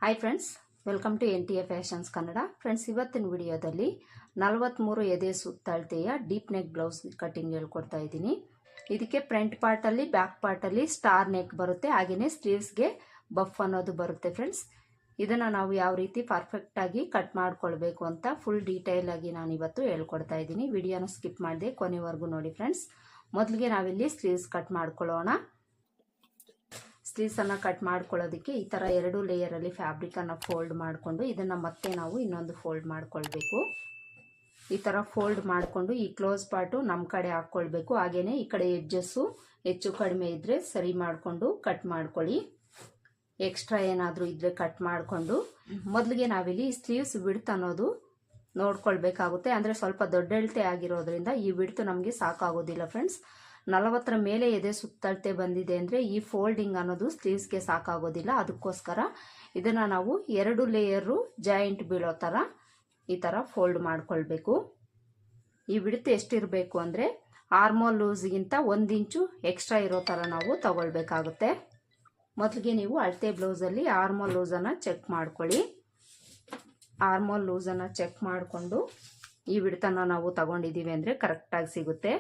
Hi friends, welcome to NTA fashions Kannada. Friends, ಇವತ್ತಿನ ವಿಡಿಯೋದಲ್ಲಿ 43 ಎದೆ ಸುತ್ತಳತೆಯ ಡೀಪ್ ನೆಕ್ ಬ್ಲೌಸ್ ಕಟಿಂಗ್ ಹೇಳ್ಕೊಡ್ತಾ ಇದ್ದೀನಿ. ಇದಕ್ಕೆ ಫ್ರಂಟ್ ಪಾರ್ಟಲ್ಲಿ, ಬ್ಯಾಕ್ ಪಾರ್ಟಲ್ಲಿ ಸ್ಟಾರ್ ನೆಕ್ ಬರುತ್ತೆ, ಹಾಗೆಯೇ ಸ್ಲೀವ್ಸ್ಗೆ ಬಫ್ ಅನ್ನೋದು ಬರುತ್ತೆ. ಫ್ರೆಂಡ್ಸ್, ಇದನ್ನು ನಾವು ಯಾವ ರೀತಿ ಪರ್ಫೆಕ್ಟಾಗಿ ಕಟ್ ಮಾಡ್ಕೊಳ್ಬೇಕು ಅಂತ ಫುಲ್ ಡೀಟೇಲ್ ಆಗಿ ನಾನು ಇವತ್ತು ಹೇಳ್ಕೊಡ್ತಾ ಇದ್ದೀನಿ. ವಿಡಿಯೋನ ಸ್ಕಿಪ್ ಮಾಡದೆ ಕೊನೆವರೆಗೂ ನೋಡಿ ಫ್ರೆಂಡ್ಸ್. ಮೊದಲಿಗೆ ನಾವಿಲ್ಲಿ ಸ್ಲೀವ್ಸ್ ಕಟ್ ಮಾಡ್ಕೊಳ್ಳೋಣ. ಸ್ಲೀವ್ಸನ್ನು ಕಟ್ ಮಾಡ್ಕೊಳ್ಳೋದಕ್ಕೆ ಈ ಥರ 2 ಲೇಯರಲ್ಲಿ ಫ್ಯಾಬ್ರಿಕನ್ನು ಫೋಲ್ಡ್ ಮಾಡಿಕೊಂಡು ಇದನ್ನು ಮತ್ತೆ ನಾವು ಇನ್ನೊಂದು ಫೋಲ್ಡ್ ಮಾಡ್ಕೊಳ್ಬೇಕು. ಈ ಥರ ಫೋಲ್ಡ್ ಮಾಡಿಕೊಂಡು ಈ ಕ್ಲೋಸ್ ಪಾರ್ಟು ನಮ್ಮ ಕಡೆ ಹಾಕ್ಕೊಳ್ಬೇಕು. ಹಾಗೆಯೇ ಈ ಕಡೆ ಎಡ್ಜಸ್ಸು ಹೆಚ್ಚು ಕಡಿಮೆ ಇದ್ದರೆ ಸರಿ ಮಾಡಿಕೊಂಡು ಕಟ್ ಮಾಡ್ಕೊಳ್ಳಿ. ಎಕ್ಸ್ಟ್ರಾ ಏನಾದರೂ ಇದ್ದರೆ ಕಟ್ ಮಾಡಿಕೊಂಡು ಮೊದಲಿಗೆ ನಾವಿಲ್ಲಿ ಸ್ಲೀವ್ಸ್ ವಿಡ್ತ್ ಅನ್ನೋದು ನೋಡ್ಕೊಳ್ಬೇಕಾಗುತ್ತೆ. ಅಂದರೆ ಸ್ವಲ್ಪ ದೊಡ್ಡ ಅಳತೆ ಆಗಿರೋದ್ರಿಂದ ಈ ವಿಡ್ತ್ ನಮಗೆ ಸಾಕಾಗೋದಿಲ್ಲ ಫ್ರೆಂಡ್ಸ್. 40 ಮೇಲೆ ಎದೆ ಸುತ್ತಳತೆ ಬಂದಿದೆ ಅಂದರೆ ಈ ಫೋಲ್ಡಿಂಗ್ ಅನ್ನೋದು ಸ್ಲೀವ್ಸ್ಗೆ ಸಾಕಾಗೋದಿಲ್ಲ. ಅದಕ್ಕೋಸ್ಕರ ಇದನ್ನು ನಾವು 2 ಲೇಯರು ಜಾಯಿಂಟ್ ಬೀಳೋ ಥರ ಈ ಥರ ಫೋಲ್ಡ್ ಮಾಡ್ಕೊಳ್ಬೇಕು. ಈ ವಿಡ್ತ್ ಎಷ್ಟಿರಬೇಕು ಅಂದರೆ ಆರ್ಮೋಲ್ ಲೂಸ್ಗಿಂತ 1 ಇಂಚು ಎಕ್ಸ್ಟ್ರಾ ಇರೋ ಥರ ನಾವು ತಗೊಳ್ಬೇಕಾಗುತ್ತೆ. ಮೊದಲಿಗೆ ನೀವು ಅಳತೆ ಬ್ಲೌಸಲ್ಲಿ ಆರ್ಮೋಲ್ ಲೂಸನ್ನು ಚೆಕ್ ಮಾಡ್ಕೊಳ್ಳಿ. ಆರ್ಮೋಲ್ ಲೂಸನ್ನು ಚೆಕ್ ಮಾಡಿಕೊಂಡು ಈ ವಿಡ್ತನ್ನು ನಾವು ತಗೊಂಡಿದ್ದೀವಿ ಅಂದರೆ ಕರೆಕ್ಟಾಗಿ ಸಿಗುತ್ತೆ.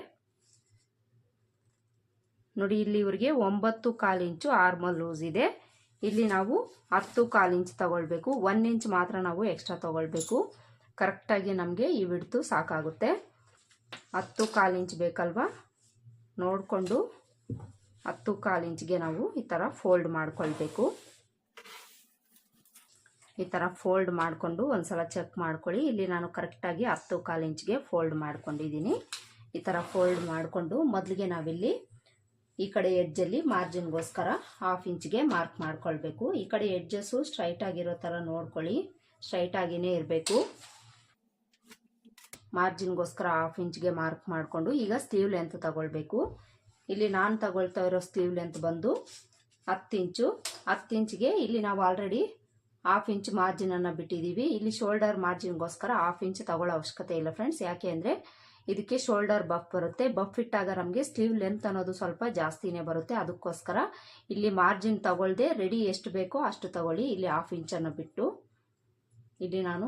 ನೋಡಿ, ಇಲ್ಲಿ ಇವರಿಗೆ 9.25 ಇಂಚು ಆರ್ಮೋಲ್ ಲೂಸ್ ಇದೆ. ಇಲ್ಲಿ ನಾವು 10.25 ಇಂಚ್ ತಗೊಳ್ಬೇಕು. 1 ಇಂಚ್ ಮಾತ್ರ ನಾವು ಎಕ್ಸ್ಟ್ರಾ ತಗೊಳ್ಬೇಕು. ಕರೆಕ್ಟಾಗಿ ನಮಗೆ ಈ ವಿಡ್ತು ಸಾಕಾಗುತ್ತೆ. 10.25 ಇಂಚ್ ಬೇಕಲ್ವಾ, ನೋಡಿಕೊಂಡು 10.25 ಇಂಚ್ಗೆ ನಾವು ಈ ಥರ ಫೋಲ್ಡ್ ಮಾಡ್ಕೊಳ್ಬೇಕು. ಈ ಥರ ಫೋಲ್ಡ್ ಮಾಡಿಕೊಂಡು ಒಂದ್ಸಲ ಚೆಕ್ ಮಾಡ್ಕೊಳ್ಳಿ. ಇಲ್ಲಿ ನಾನು ಕರೆಕ್ಟಾಗಿ 10.25 ಇಂಚ್ಗೆ ಫೋಲ್ಡ್ ಮಾಡ್ಕೊಂಡಿದ್ದೀನಿ. ಈ ಥರ ಫೋಲ್ಡ್ ಮಾಡಿಕೊಂಡು ಮೊದಲಿಗೆ ನಾವಿಲ್ಲಿ ಈ ಕಡೆ ಎಡ್ಜಲ್ಲಿ ಮಾರ್ಜಿನ್ಗೋಸ್ಕರ 1/2 ಇಂಚ್ಗೆ ಮಾರ್ಕ್ ಮಾಡ್ಕೊಳ್ಬೇಕು. ಈ ಕಡೆ ಎಡ್ಜಸ್ಸು ಸ್ಟ್ರೈಟ್ ಆಗಿರೋ ಥರ ನೋಡ್ಕೊಳ್ಳಿ, ಸ್ಟ್ರೈಟ್ ಆಗಿಯೇ ಇರಬೇಕು. ಮಾರ್ಜಿನ್ಗೋಸ್ಕರ 1/2 ಇಂಚ್ಗೆ ಮಾರ್ಕ್ ಮಾಡಿಕೊಂಡು ಈಗ ಸ್ಲೀವ್ ಲೆಂತ್ ತಗೊಳ್ಬೇಕು. ಇಲ್ಲಿ ನಾನು ತಗೊಳ್ತಾ ಇರೋ ಸ್ಲೀವ್ ಲೆಂತ್ ಬಂದು 10 ಇಂಚು. 10 ಇಂಚ್ಗೆ ಇಲ್ಲಿ ನಾವು ಆಲ್ರೆಡಿ 1/2 ಇಂಚ್ ಮಾರ್ಜಿನನ್ನು ಬಿಟ್ಟಿದ್ದೀವಿ. ಇಲ್ಲಿ ಶೋಲ್ಡರ್ ಮಾರ್ಜಿನ್ಗೋಸ್ಕರ 1/2 ಇಂಚ್ ತಗೊಳ್ಳೋ ಅವಶ್ಯಕತೆ ಇಲ್ಲ ಫ್ರೆಂಡ್ಸ್. ಯಾಕೆ ಅಂದರೆ ಇದಕ್ಕೆ ಶೋಲ್ಡರ್ ಬಫ್ ಬರುತ್ತೆ. ಬಫ್ ಇಟ್ಟಾಗ ನಮಗೆ ಸ್ಲೀವ್ ಲೆಂತ್ ಅನ್ನೋದು ಸ್ವಲ್ಪ ಜಾಸ್ತಿನೇ ಬರುತ್ತೆ. ಅದಕ್ಕೋಸ್ಕರ ಇಲ್ಲಿ ಮಾರ್ಜಿನ್ ತಗೊಳ್ಳದೆ ರೆಡಿ ಎಷ್ಟು ಬೇಕೋ ಅಷ್ಟು ತಗೊಳ್ಳಿ. ಇಲ್ಲಿ 1/2 ಇಂಚನ್ನು ಬಿಟ್ಟು ಇಲ್ಲಿ ನಾನು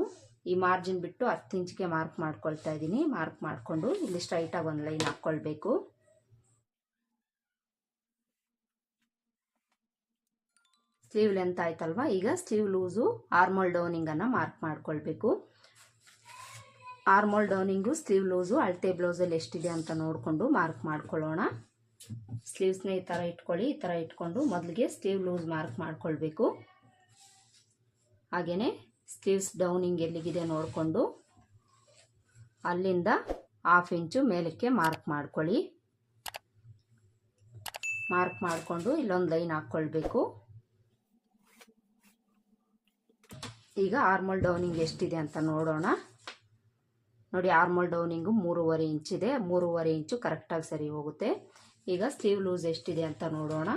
ಈ ಮಾರ್ಜಿನ್ ಬಿಟ್ಟು 10 ಇಂಚ್ಗೆ ಮಾರ್ಕ್ ಮಾಡ್ಕೊಳ್ತಾ ಇದ್ದೀನಿ. ಮಾರ್ಕ್ ಮಾಡಿಕೊಂಡು ಇಲ್ಲಿ ಸ್ಟ್ರೈಟಾಗಿ ಒಂದು ಲೈನ್ ಹಾಕ್ಕೊಳ್ಬೇಕು. ಸ್ಲೀವ್ ಲೆಂತ್ ಆಯ್ತಲ್ವಾ, ಈಗ ಸ್ಲೀವ್ ಲೂಸು ಆರ್ಮೋಲ್ ಡೌನಿಂಗನ್ನು ಮಾರ್ಕ್ ಮಾಡ್ಕೊಳ್ಬೇಕು. ಆರ್ಮೋಲ್ ಡೌನಿಂಗು ಸ್ಲೀವ್ ಲೂಸು ಅಳತೆ ಬ್ಲೌಸಲ್ಲಿ ಎಷ್ಟಿದೆ ಅಂತ ನೋಡಿಕೊಂಡು ಮಾರ್ಕ್ ಮಾಡ್ಕೊಳ್ಳೋಣ. ಸ್ಲೀವ್ಸ್ನ ಈ ಥರ ಇಟ್ಕೊಳ್ಳಿ. ಈ ಥರ ಇಟ್ಕೊಂಡು ಮೊದಲಿಗೆ ಸ್ಲೀವ್ ಲೂಸ್ ಮಾರ್ಕ್ ಮಾಡ್ಕೊಳ್ಬೇಕು. ಹಾಗೆಯೇ ಸ್ಲೀವ್ಸ್ ಡೌನಿಂಗ್ ಎಲ್ಲಿಗಿದೆ ನೋಡಿಕೊಂಡು ಅಲ್ಲಿಂದ 1/2 ಇಂಚು ಮೇಲಕ್ಕೆ ಮಾರ್ಕ್ ಮಾಡ್ಕೊಳ್ಳಿ. ಮಾರ್ಕ್ ಮಾಡಿಕೊಂಡು ಇಲ್ಲೊಂದು ಲೈನ್ ಹಾಕ್ಕೊಳ್ಬೇಕು. ಈಗ ಆರ್ಮೋಲ್ ಡೌನಿಂಗ್ ಎಷ್ಟಿದೆ ಅಂತ ನೋಡೋಣ. ನೋಡಿ, ಆರ್ಮೋಲ್ ಡೌನಿಂಗು 3.5 ಇಂಚ್ ಇದೆ. 3.5 ಇಂಚು ಕರೆಕ್ಟಾಗಿ ಸರಿ ಹೋಗುತ್ತೆ. ಈಗ ಸ್ಲೀವ್ ಲೂಸ್ ಎಷ್ಟಿದೆ ಅಂತ ನೋಡೋಣ.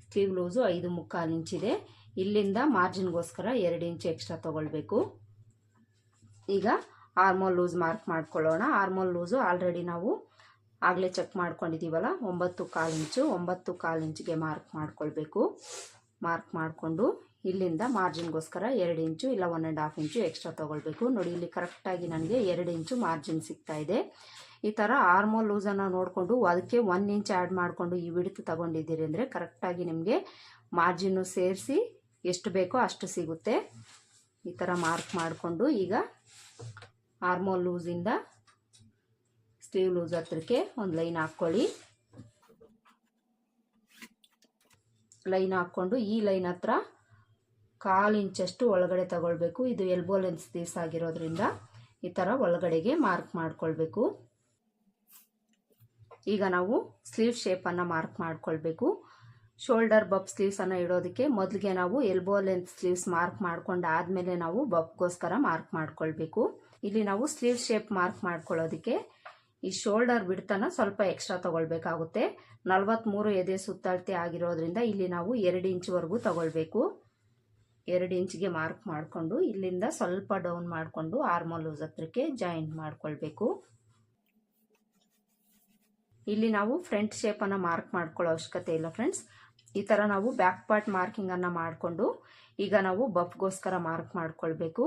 ಸ್ಲೀವ್ ಲೂಸು 5.25 ಇಂಚ್ ಇದೆ. ಇಲ್ಲಿಂದ ಮಾರ್ಜಿನ್ಗೋಸ್ಕರ 2 ಇಂಚ್ ಎಕ್ಸ್ಟ್ರಾ ತಗೊಳ್ಬೇಕು. ಈಗ ಆರ್ಮೋಲ್ ಲೂಸ್ ಮಾರ್ಕ್ ಮಾಡ್ಕೊಳ್ಳೋಣ. ಆರ್ಮೋಲ್ ಲೂಸು ಆಲ್ರೆಡಿ ನಾವು ಆಗಲೇ ಚೆಕ್ ಮಾಡ್ಕೊಂಡಿದ್ದೀವಲ್ಲ, 9.25 ಇಂಚು. 9.25 ಇಂಚ್ಗೆ ಮಾರ್ಕ್ ಮಾಡ್ಕೊಳ್ಬೇಕು. ಮಾರ್ಕ್ ಮಾಡಿಕೊಂಡು ಇಲ್ಲಿಂದ ಮಾರ್ಜಿನ್ಗೋಸ್ಕರ 2 ಇಂಚು ಇಲ್ಲ 1.5 ಇಂಚು ಎಕ್ಸ್ಟ್ರಾ ತೊಗೊಳ್ಬೇಕು. ನೋಡಿ, ಇಲ್ಲಿ ಕರೆಕ್ಟಾಗಿ ನನಗೆ 2 ಇಂಚು ಮಾರ್ಜಿನ್ ಸಿಗ್ತಾ ಇದೆ. ಈ ಥರ ಆರ್ಮೋಲ್ ಲೂಸನ್ನು ನೋಡಿಕೊಂಡು ಅದಕ್ಕೆ 1 ಇಂಚ್ ಆ್ಯಡ್ ಮಾಡಿಕೊಂಡು ಈ ವಿಡ್ತ್ ತಗೊಂಡಿದ್ದೀರಿ ಅಂದರೆ ಕರೆಕ್ಟಾಗಿ ನಿಮಗೆ ಮಾರ್ಜಿನ್ನು ಸೇರಿಸಿ ಎಷ್ಟು ಬೇಕೋ ಅಷ್ಟು ಸಿಗುತ್ತೆ. ಈ ಥರ ಮಾರ್ಕ್ ಮಾಡಿಕೊಂಡು ಈಗ ಆರ್ಮೋಲ್ ಲೂಸಿಂದ ಸ್ಲೀವ್ ಲೂಸ್ ಹತ್ರಕ್ಕೆ ಒಂದು ಲೈನ್ ಹಾಕ್ಕೊಳ್ಳಿ. ಲೈನ್ ಹಾಕ್ಕೊಂಡು ಈ ಲೈನ್ ಹತ್ರ 1/4 ಇಂಚಷ್ಟು ಒಳಗಡೆ ತಗೊಳ್ಬೇಕು. ಇದು ಎಲ್ಬೋ ಲೆಂತ್ ಸ್ಲೀವ್ಸ್ ಆಗಿರೋದ್ರಿಂದ ಈ ಥರ ಒಳಗಡೆಗೆ ಮಾರ್ಕ್ ಮಾಡ್ಕೊಳ್ಬೇಕು. ಈಗ ನಾವು ಸ್ಲೀವ್ ಶೇಪನ್ನು ಮಾರ್ಕ್ ಮಾಡ್ಕೊಳ್ಬೇಕು. ಶೋಲ್ಡರ್ ಬಫ್ ಸ್ಲೀವ್ಸನ್ನು ಇಡೋದಕ್ಕೆ ಮೊದಲಿಗೆ ನಾವು ಎಲ್ಬೋ ಲೆಂತ್ ಸ್ಲೀವ್ಸ್ ಮಾರ್ಕ್ ಮಾಡ್ಕೊಂಡು ಆದಮೇಲೆ ನಾವು ಬಫ್ಗೋಸ್ಕರ ಮಾರ್ಕ್ ಮಾಡ್ಕೊಳ್ಬೇಕು. ಇಲ್ಲಿ ನಾವು ಸ್ಲೀವ್ ಶೇಪ್ ಮಾರ್ಕ್ ಮಾಡ್ಕೊಳ್ಳೋದಕ್ಕೆ ಈ ಶೋಲ್ಡರ್ ಬಿಡ್ತನ ಸ್ವಲ್ಪ ಎಕ್ಸ್ಟ್ರಾ ತಗೊಳ್ಬೇಕಾಗುತ್ತೆ. 43 ಎದೆ ಸುತ್ತಳತೆ ಆಗಿರೋದ್ರಿಂದ ಇಲ್ಲಿ ನಾವು 2 ಇಂಚ್ವರೆಗೂ ತಗೊಳ್ಬೇಕು. 2 ಇಂಚ್ಗೆ ಮಾರ್ಕ್ ಮಾಡಿಕೊಂಡು ಇಲ್ಲಿಂದ ಸ್ವಲ್ಪ ಡೌನ್ ಮಾಡಿಕೊಂಡು ಆರ್ಮೋಲ್ ಲೂಸ್ ಹತ್ರಕ್ಕೆ ಜಾಯಿಂಟ್ ಮಾಡ್ಕೊಳ್ಬೇಕು. ಇಲ್ಲಿ ನಾವು ಫ್ರಂಟ್ ಶೇಪನ್ನು ಮಾರ್ಕ್ ಮಾಡ್ಕೊಳ್ಳೋ ಅವಶ್ಯಕತೆ ಇಲ್ಲ ಫ್ರೆಂಡ್ಸ್. ಈ ಥರ ನಾವು ಬ್ಯಾಕ್ ಪಾರ್ಟ್ ಮಾರ್ಕಿಂಗನ್ನು ಮಾಡಿಕೊಂಡು ಈಗ ನಾವು ಬಫ್ಗೋಸ್ಕರ ಮಾರ್ಕ್ ಮಾಡ್ಕೊಳ್ಬೇಕು.